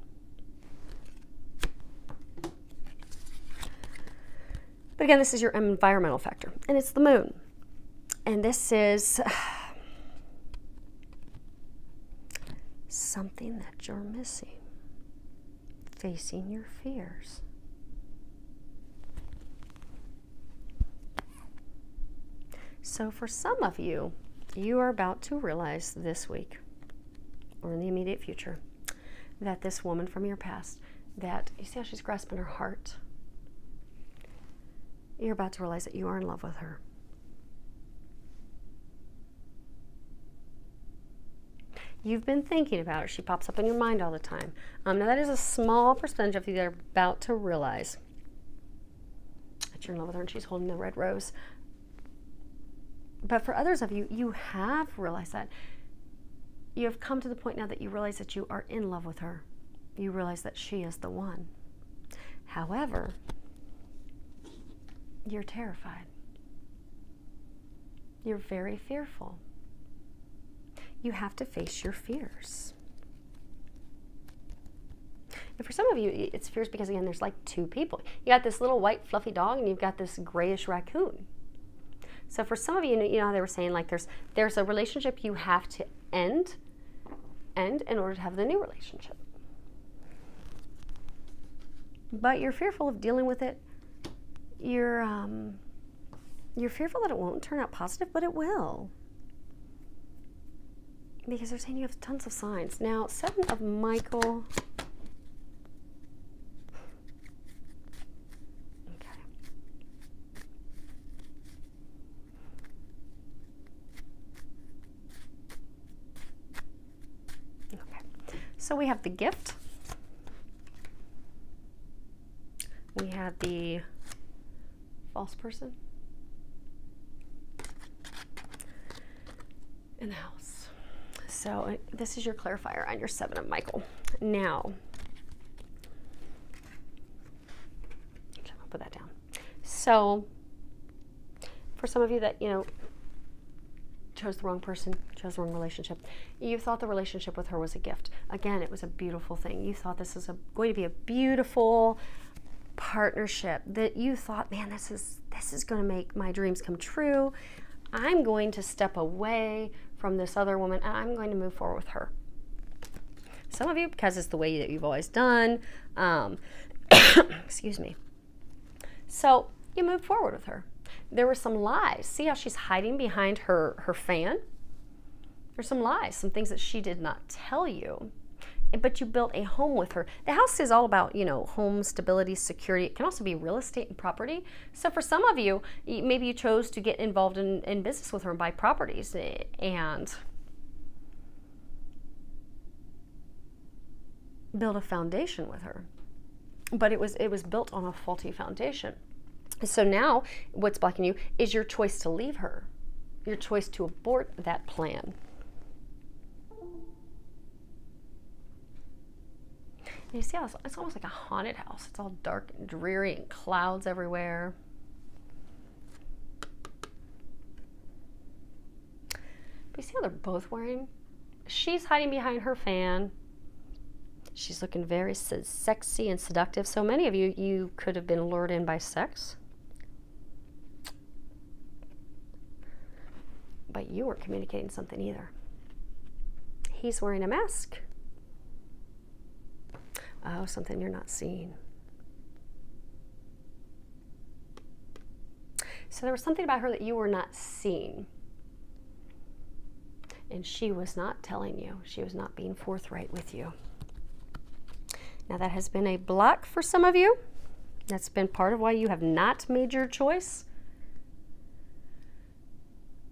But again, this is your environmental factor, and it's the moon. And this is something that you're missing. Facing your fears. So for some of you, you are about to realize this week, or in the immediate future, that this woman from your past, that you see how she's grasping her heart, you're about to realize that you are in love with her. You've been thinking about her. She pops up in your mind all the time. Now that is a small percentage of you that are about to realize that you're in love with her and she's holding the red rose. But for others of you, you have realized that. You have come to the point now that you realize that you are in love with her. You realize that she is the one. However, you're terrified. You're very fearful. You have to face your fears. And for some of you, it's fears because, again, there's like two people. You got this little white fluffy dog and you've got this grayish raccoon. So for some of you, you know how they were saying, like, there's a relationship you have to end end in order to have the new relationship. But you're fearful of dealing with it. You're fearful that it won't turn out positive, but it will. Because they're saying you have tons of signs. Now, 7 of Michael. Okay. Okay. So we have the gift. We have the false person. In the house. So this is your clarifier on your 7 of Michael. Now, okay, I'll put that down. So, for some of you that, chose the wrong person, chose the wrong relationship, you thought the relationship with her was a gift. Again, it was a beautiful thing. You thought this is going to be a beautiful partnership, that you thought, man, this is going to make my dreams come true. I'm going to step away from this other woman and I'm going to move forward with her. Some of you, because it's the way that you've always done, excuse me. So you moved forward with her. There were some lies. See how she's hiding behind her fan? There's some lies, some things that she did not tell you. But you built a home with her. The house is all about, home, stability, security. It can also be real estate and property. So for some of you, maybe you chose to get involved in business with her and buy properties and build a foundation with her. But it was built on a faulty foundation. So now what's blocking you is your choice to leave her, your choice to abort that plan. You see how it's almost like a haunted house. It's all dark and dreary and clouds everywhere. But you see how they're both wearing? She's hiding behind her fan. She's looking very sexy and seductive. So many of you could have been lured in by sex. But you weren't communicating something either. He's wearing a mask. Oh, something you're not seeing. So there was something about her that you were not seeing. And she was not telling you. She was not being forthright with you. Now that has been a block for some of you. That's been part of why you have not made your choice.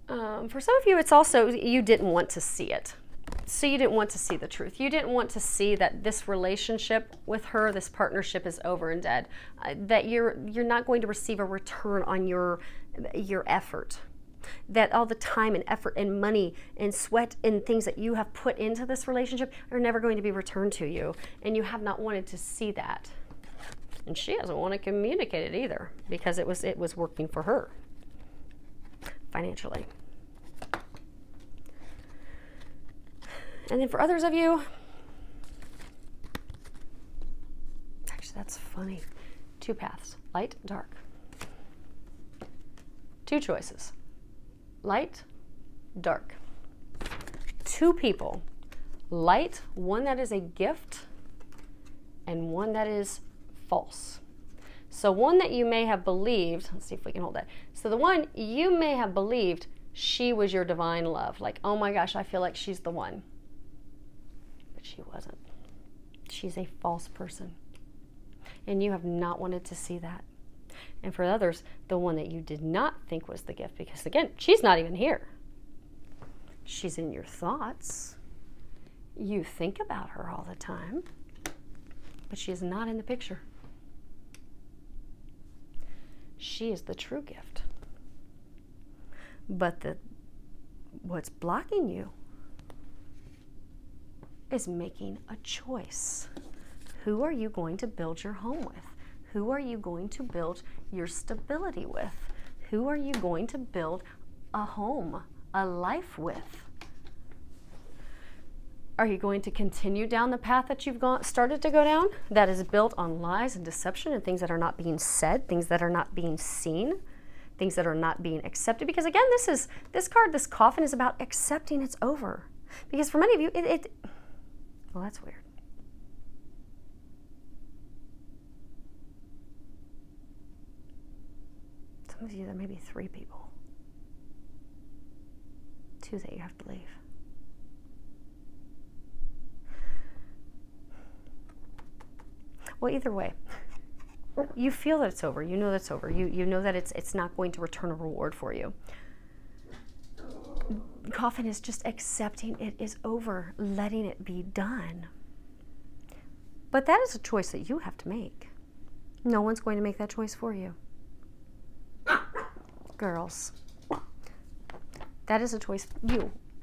For some of you, it's also you didn't want to see it. So you didn't want to see the truth. You didn't want to see that this relationship with her, this partnership is over and dead. That you're not going to receive a return on your effort. That all the time and effort and money and sweat and things that you have put into this relationship are never going to be returned to you. And you have not wanted to see that. And she doesn't want to communicate it either because it was working for her financially. And then for others of you, actually that's funny. 2 paths, light, dark. 2 choices, light, dark. 2 people, light, one that is a gift and one that is false. So one that you may have believed, let's see if we can hold that. So the one you may have believed she was your divine love. Like, oh my gosh, I feel like she's the one. She wasn't. She's a false person. And you have not wanted to see that. And for others, the one that you did not think was the gift, because again, she's not even here. She's in your thoughts. You think about her all the time, but she is not in the picture. She is the true gift. But what's blocking you is making a choice. Who are you going to build your home with? Who are you going to build your stability with? Who are you going to build a home, a life with? Are you going to continue down the path that you've started to go down that is built on lies and deception and things that are not being said, things that are not being seen, things that are not being accepted? Because again, this coffin is about accepting it's over. Because for many of you, Well, that's weird. Some of you, there may be 3 people. 2 that you have to leave. Well, either way, you feel that it's over. You know that it's over. You know that it's not going to return a reward for you. Coffin is just accepting it is over, letting it be done. But that is a choice that you have to make. No one's going to make that choice for you. Girls, that is a choice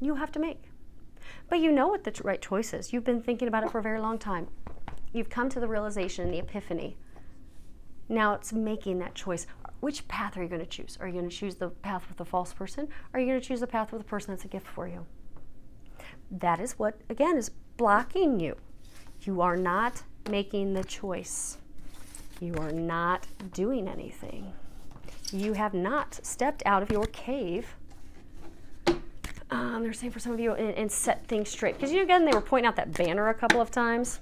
you have to make. But you know what the right choice is. You've been thinking about it for a very long time. You've come to the realization, the epiphany. Now it's making that choice. Which path are you going to choose? Are you going to choose the path with the false person? Or are you going to choose the path with the person that's a gift for you? That is what, again, is blocking you. You are not making the choice. You are not doing anything. You have not stepped out of your cave. They're saying for some of you, and set things straight. Because, you know, again, they were pointing out that banner a couple of times.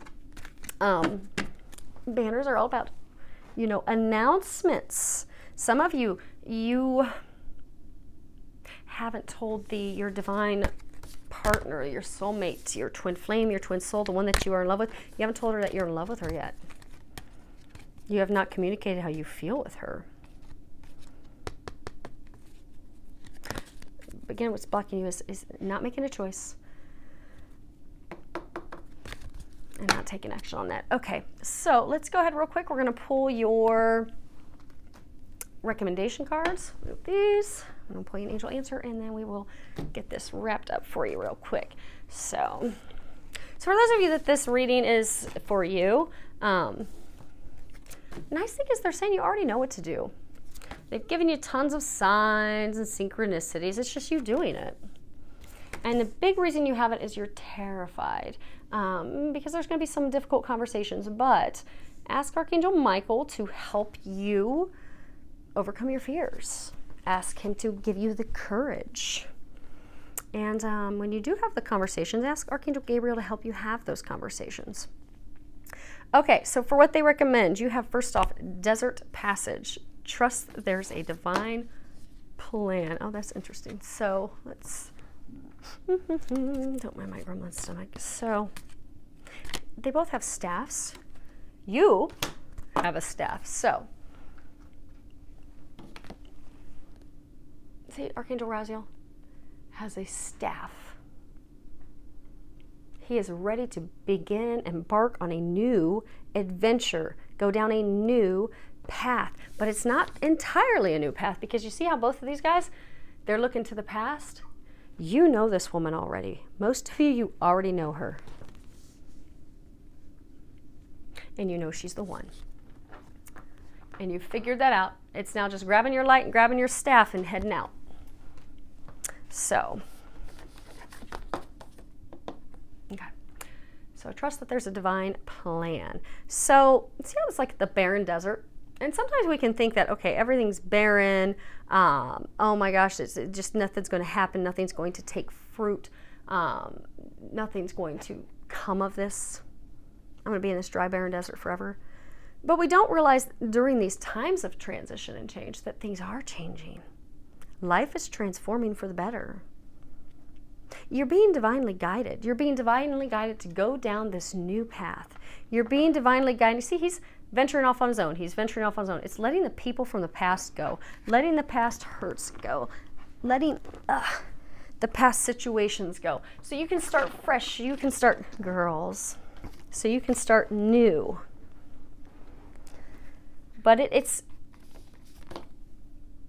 Banners are all about, you know, announcements. Some of you, you haven't told your divine partner, your soulmate, your twin flame, your twin soul, the one that you are in love with, you haven't told her that you're in love with her yet. You have not communicated how you feel with her. Again, what's blocking you is not making a choice and not taking action on that. Okay, so let's go ahead real quick. We're going to pull your recommendation cards. These. I'm going to pull you an angel answer, and then we will get this wrapped up for you real quick. So for those of you that this reading is for you, nice thing is they're saying you already know what to do. They've given you tons of signs and synchronicities. It's just you doing it. And the big reason you haven't is you're terrified, because there's going to be some difficult conversations. But ask Archangel Michael to help you overcome your fears. Ask him to give you the courage. And when you do have the conversations, ask Archangel Gabriel to help you have those conversations. Okay, so for what they recommend, you have first off, Desert Passage. Trust there's a divine plan. Oh, that's interesting. So let's, don't mind my grumbling stomach. So they both have staffs. You have a staff. So see, Archangel Raziel has a staff. He is ready to begin, embark on a new adventure, go down a new path. But it's not entirely a new path, because you see how both of these guys, they're looking to the past. You know this woman already. Most of you already know her. And you know she's the one. And you figured that out. It's now just grabbing your light and grabbing your staff and heading out. So, okay. So trust that there's a divine plan. So see how it's like the barren desert? And sometimes we can think that, okay, everything's barren. Oh my gosh, it's just nothing's going to happen. Nothing's going to take fruit. Nothing's going to come of this. I'm going to be in this dry, barren desert forever. But we don't realize during these times of transition and change that things are changing. Life is transforming for the better. You're being divinely guided. You're being divinely guided to go down this new path. You're being divinely guided. See, he's venturing off on his own. He's venturing off on his own. It's letting the people from the past go. Letting the past hurts go. Letting the past situations go. So you can start fresh. You can start, girls. So you can start new. But it's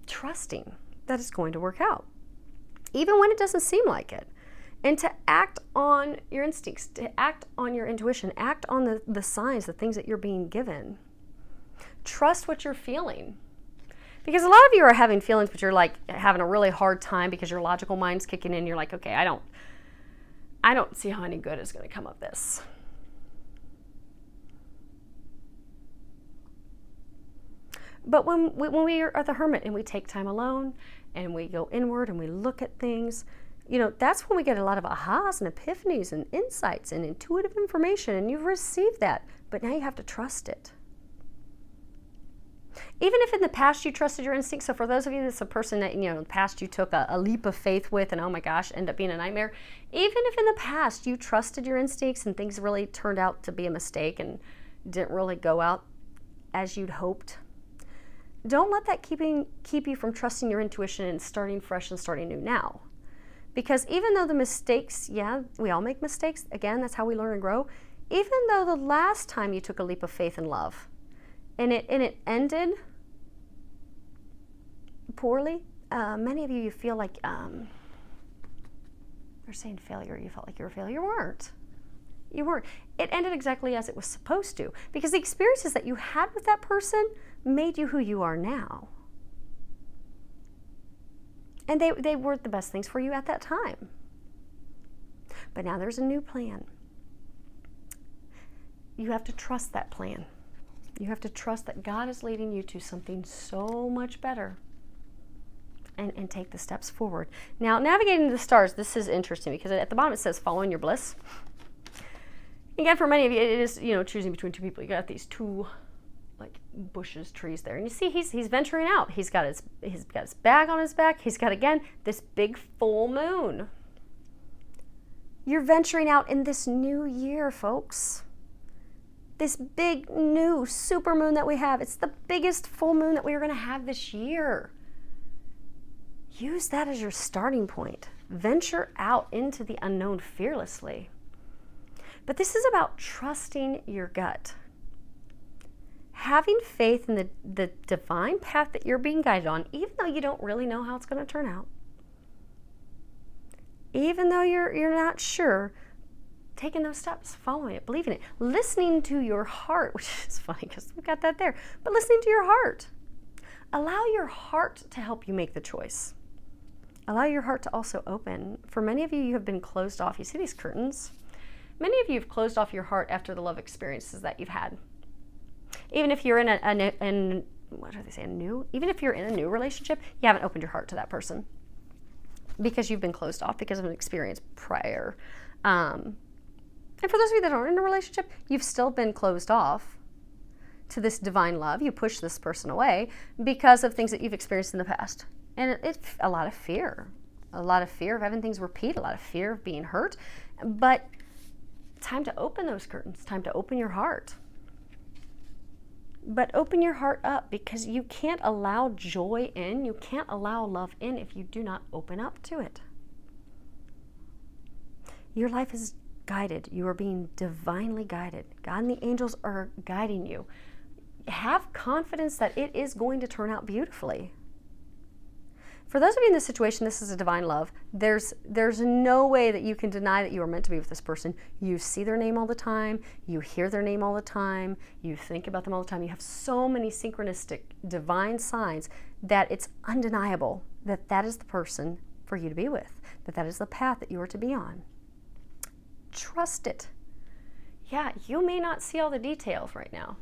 trusting that it's going to work out, even when it doesn't seem like it. And to act on your instincts, to act on your intuition, act on the signs, the things that you're being given. Trust what you're feeling. Because a lot of you are having feelings, but you're like having a really hard time because your logical mind's kicking in. You're like, okay, I don't see how any good is going to come of this. But when we are the hermit and we take time alone and we go inward and we look at things, you know, that's when we get a lot of ahas and epiphanies and insights and intuitive information, and you've received that, but now you have to trust it. Even if in the past you trusted your instincts, so for those of you that's a person that, you know, in the past you took a leap of faith with and oh my gosh, ended up being a nightmare, even if in the past you trusted your instincts and things really turned out to be a mistake and didn't really go out as you'd hoped, don't let that keep you from trusting your intuition and starting fresh and starting new now. Because even though the mistakes, yeah, we all make mistakes, again, that's how we learn and grow, even though the last time you took a leap of faith and love, and it ended poorly, many of you feel like, they're saying failure, you felt like you were a failure. You weren't. You weren't. It ended exactly as it was supposed to, because the experiences that you had with that person made you who you are now. And they were the best things for you at that time. But now there's a new plan. You have to trust that plan. You have to trust that God is leading you to something so much better, and take the steps forward. Now, navigating the stars, this is interesting because at the bottom it says following your bliss. Again, for many of you, it is, you know, choosing between two people. You got these two like bushes, trees there, and you see he's venturing out. He's got his bag on his back. He's got, again, this big full moon. You're venturing out in this new year, folks. This big new super moon that we have. It's the biggest full moon that we are going to have this year. Use that as your starting point. Venture out into the unknown fearlessly. But this is about trusting your gut. Having faith in the divine path that you're being guided on, even though you don't really know how it's going to turn out. Even though you're not sure, taking those steps, following it, believing it, listening to your heart, which is funny because we've got that there, but listening to your heart. Allow your heart to help you make the choice. Allow your heart to also open. For many of you, you have been closed off. You see these curtains? Many of you have closed off your heart after the love experiences that you've had. Even if you're in even if you're in a new relationship, you haven't opened your heart to that person because you've been closed off because of an experience prior. And for those of you that aren't in a relationship, you've still been closed off to this divine love. You push this person away because of things that you've experienced in the past. And it's a lot of fear of having things repeat, a lot of fear of being hurt. But time to open those curtains, time to open your heart. But open your heart up, because you can't allow joy in, you can't allow love in if you do not open up to it. Your life is guided. You are being divinely guided. God and the angels are guiding you. Have confidence that it is going to turn out beautifully. For those of you in this situation, this is a divine love. There's no way that you can deny that you are meant to be with this person. You see their name all the time. You hear their name all the time. You think about them all the time. You have so many synchronistic divine signs that it's undeniable that that is the person for you to be with, that that is the path that you are to be on. Trust it. Yeah, you may not see all the details right now.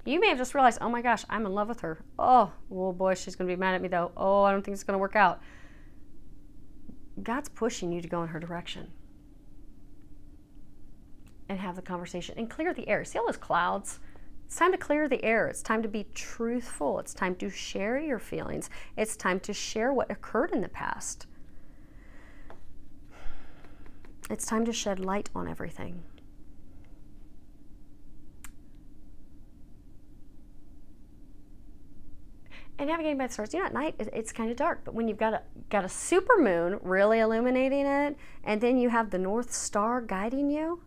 You may have just realized, oh my gosh, I'm in love with her. Oh, well, boy, she's going to be mad at me though. Oh, I don't think it's going to work out. God's pushing you to go in her direction. And have the conversation and clear the air. See all those clouds? It's time to clear the air. It's time to be truthful. It's time to share your feelings. It's time to share what occurred in the past. It's time to shed light on everything. And navigating by the stars, you know, at night it's kind of dark, but when you've got a super moon really illuminating it, and then you have the North Star guiding you,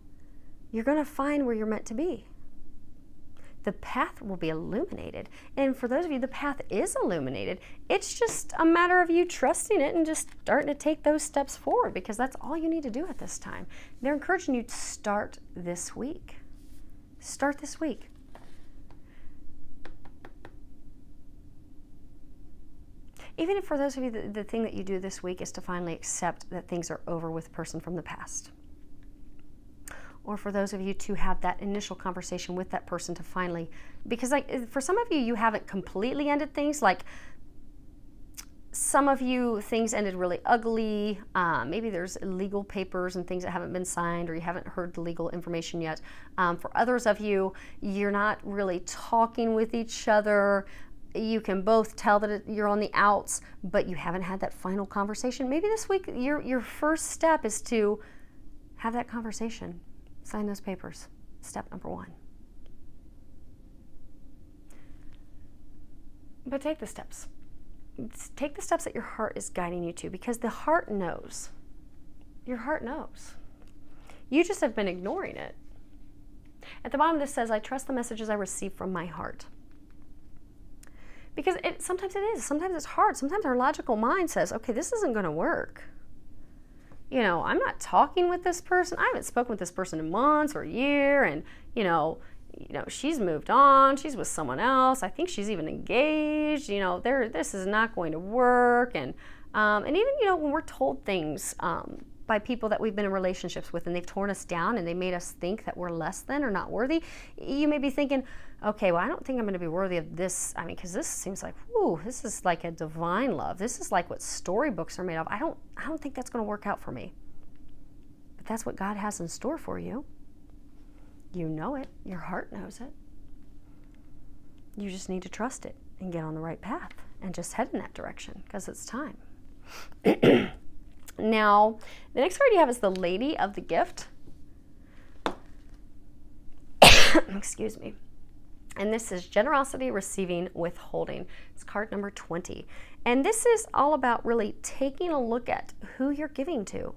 you're going to find where you're meant to be. The path will be illuminated. And for those of you, the path is illuminated. It's just a matter of you trusting it and just starting to take those steps forward, because that's all you need to do at this time. They're encouraging you to start this week. Start this week. Even if for those of you, the thing that you do this week is to finally accept that things are over with a person from the past. Or for those of you to have that initial conversation with that person to finally, because like for some of you, you haven't completely ended things. Like some of you, things ended really ugly. Maybe there's legal papers and things that haven't been signed, or you haven't heard the legal information yet. For others of you, you're not really talking with each other. You can both tell that you're on the outs, but you haven't had that final conversation. Maybe this week, your first step is to have that conversation. Sign those papers. Step number 1. But take the steps. Take the steps that your heart is guiding you to, because the heart knows. Your heart knows. You just have been ignoring it. At the bottom, this says, I trust the messages I receive from my heart. Because sometimes it is. Sometimes it's hard. Sometimes our logical mind says, okay, this isn't going to work. You know, I'm not talking with this person. I haven't spoken with this person in months or a year. And, you know, she's moved on. She's with someone else. I think she's even engaged. You know, this is not going to work. And even, you know, when we're told things by people that we've been in relationships with, and they've torn us down and they made us think that we're less than or not worthy, you may be thinking, okay, well, I don't think I'm going to be worthy of this. I mean, because this seems like, whoo, this is like a divine love. This is like what storybooks are made of. I don't think that's going to work out for me. But that's what God has in store for you. You know it. Your heart knows it. You just need to trust it and get on the right path and just head in that direction, because it's time. Now, the next card you have is the Lady of the Gift. Excuse me. And this is generosity, receiving, withholding. It's card number 20. And this is all about really taking a look at who you're giving to.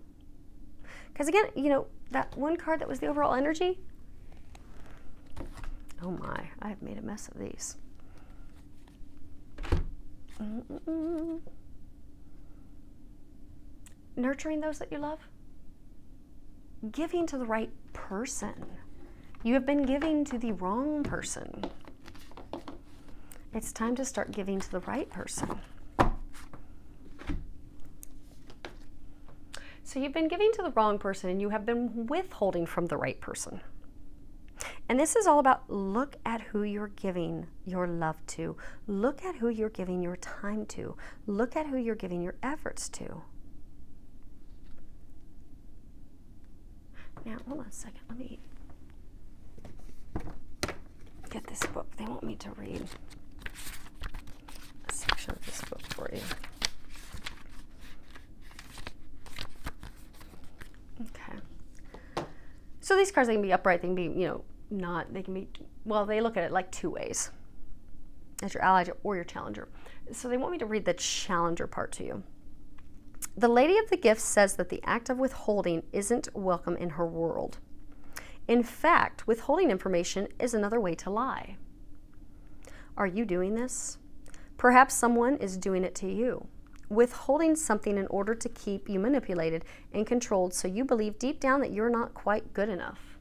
Because again, you know, that one card that was the overall energy, oh my, I have made a mess of these. Nurturing those that you love. Giving to the right person. You have been giving to the wrong person. It's time to start giving to the right person. So you've been giving to the wrong person, and you have been withholding from the right person. And this is all about, look at who you're giving your love to. Look at who you're giving your time to. Look at who you're giving your efforts to. Now, hold on a second. Let me get this book. They want me to read a section of this book for you. Okay. So these cards, they can be upright. They can be, you know, not. They can be, well, they look at it like 2 ways. As your ally or your challenger. So they want me to read the challenger part to you. The Lady of the Gift says that the act of withholding isn't welcome in her world. In fact, withholding information is another way to lie. Are you doing this? Perhaps someone is doing it to you. Withholding something in order to keep you manipulated and controlled, so you believe deep down that you're not quite good enough.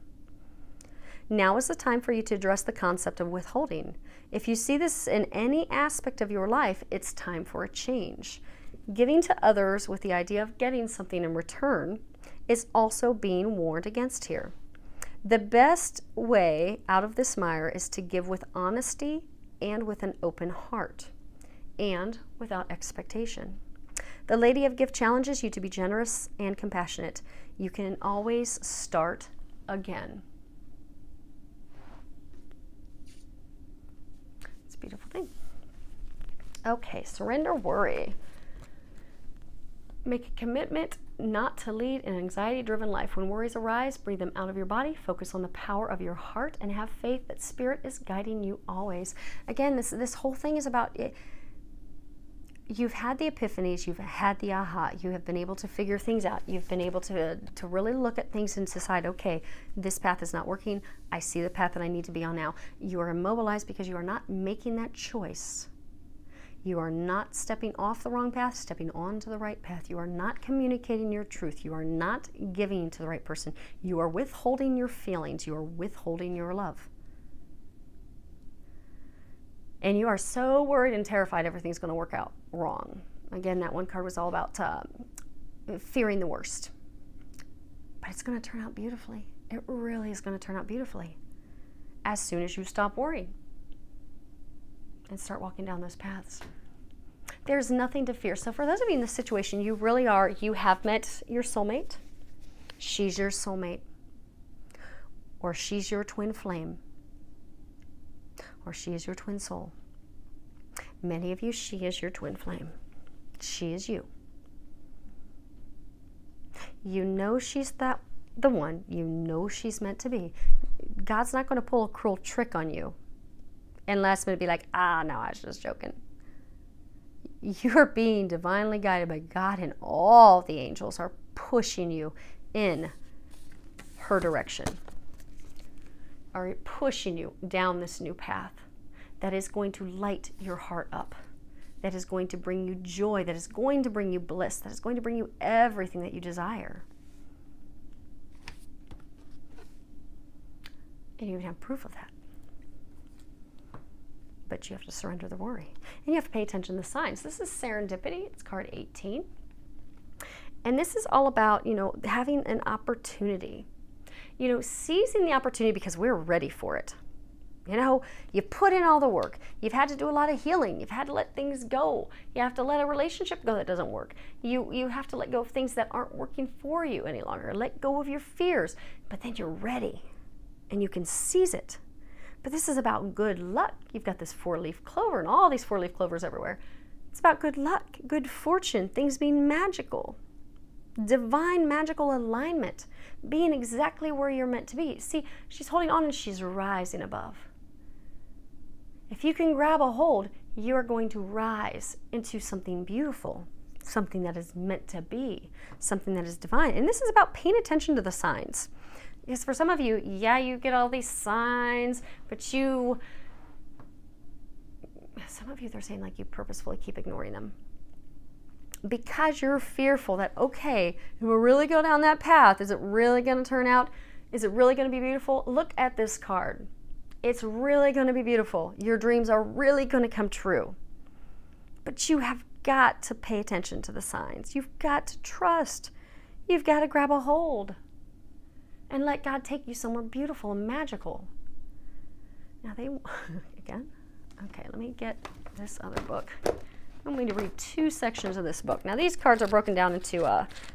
Now is the time for you to address the concept of withholding. If you see this in any aspect of your life, it's time for a change. Giving to others with the idea of getting something in return is also being warned against here. The best way out of this mire is to give with honesty and with an open heart, and without expectation. The Lady of Gift challenges you to be generous and compassionate. You can always start again. It's a beautiful thing. Okay, surrender worry. Make a commitment not to lead an anxiety-driven life. When worries arise, breathe them out of your body, focus on the power of your heart, and have faith that Spirit is guiding you always. Again, this whole thing is about it. You've had the epiphanies, you've had the aha, you have been able to figure things out, you've been able to really look at things and decide, okay, this path is not working, I see the path that I need to be on now. You are immobilized because you are not making that choice. You are not stepping off the wrong path, stepping onto the right path. You are not communicating your truth. You are not giving to the right person. You are withholding your feelings. You are withholding your love. And you are so worried and terrified everything's going to work out wrong. Again, that one card was all about fearing the worst. But it's going to turn out beautifully. It really is going to turn out beautifully as soon as you stop worrying and start walking down those paths. There's nothing to fear. So for those of you in this situation, you have met your soulmate. She's your soulmate. Or she's your twin flame. Or she is your twin soul. Many of you, she is your twin flame. She is you. You know she's the one. You know she's meant to be. God's not going to pull a cruel trick on you and last minute be like, no, I was just joking. You're being divinely guided by God, and all the angels are pushing you in her direction. Are pushing you down this new path that is going to light your heart up, that is going to bring you joy, that is going to bring you bliss, that is going to bring you everything that you desire. And you even have proof of that. But you have to surrender the worry. And you have to pay attention to the signs. This is serendipity. It's card 18. And this is all about, having an opportunity. Seizing the opportunity because we're ready for it. You put in all the work. You've had to do a lot of healing. You've had to let things go. You have to let a relationship go that doesn't work. You have to let go of things that aren't working for you any longer. Let go of your fears. But then you're ready. And you can seize it. But this is about good luck. You've got this 4-leaf clover and all these 4-leaf clovers everywhere. It's about good luck, good fortune, things being magical. Divine magical alignment. Being exactly where you're meant to be. See, she's holding on and she's rising above. If you can grab a hold, you are going to rise into something beautiful. Something that is meant to be. Something that is divine. And this is about paying attention to the signs. Because for some of you, you get all these signs, but some of you, they're saying like you purposefully keep ignoring them. Because you're fearful that, okay, we'll really go down that path. Is it really going to turn out? Is it really going to be beautiful? Look at this card. It's really going to be beautiful. Your dreams are really going to come true. But you have got to pay attention to the signs. You've got to trust. You've got to grab a hold. And let God take you somewhere beautiful and magical. Now again, okay, let me get this other book. I'm going to read 2 sections of this book. Now these cards are broken down into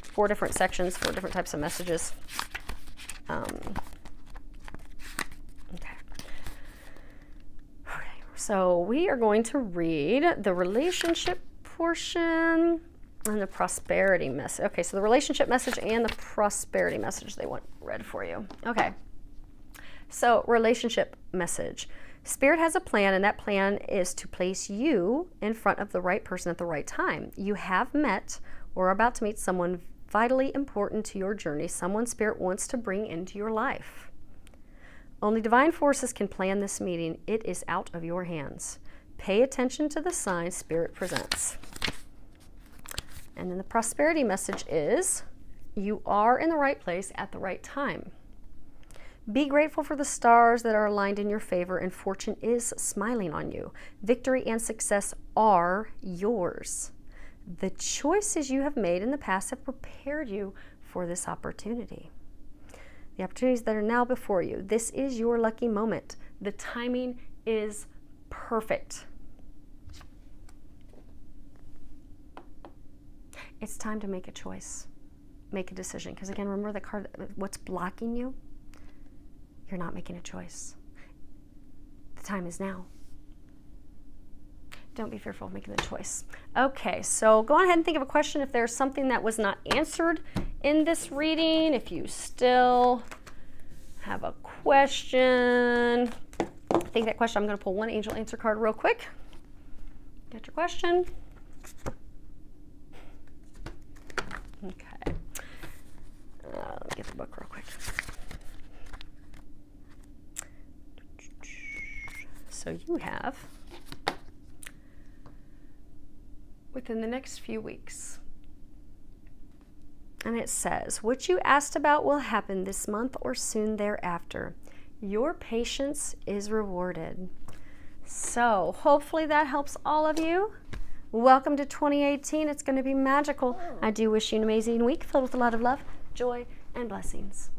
4 different sections, 4 different types of messages. Okay, so we are going to read the relationship portion and the prosperity message. Okay, so the relationship message and the prosperity message they want read for you. Okay, so relationship message. Spirit has a plan, and that plan is to place you in front of the right person at the right time. You have met or are about to meet someone vitally important to your journey, someone Spirit wants to bring into your life. Only divine forces can plan this meeting. It is out of your hands. Pay attention to the signs Spirit presents. And then the prosperity message is, you are in the right place at the right time. Be grateful for the stars that are aligned in your favor, and fortune is smiling on you. Victory and success are yours. The choices you have made in the past have prepared you for this opportunity. The opportunities that are now before you. This is your lucky moment. The timing is perfect. It's time to make a choice, make a decision. Because again, remember the card, what's blocking you? You're not making a choice. The time is now. Don't be fearful of making the choice. Okay, so go on ahead and think of a question if there's something that was not answered in this reading. If you still have a question, think that question. I'm going to pull one angel answer card real quick. Get your question. Okay. Let me get the book real quick. So you have, within the next few weeks, and it says, what you asked about will happen this month or soon thereafter. Your patience is rewarded. So hopefully that helps all of you. Welcome to 2018. It's going to be magical. I do wish you an amazing week filled with a lot of love, joy, and blessings.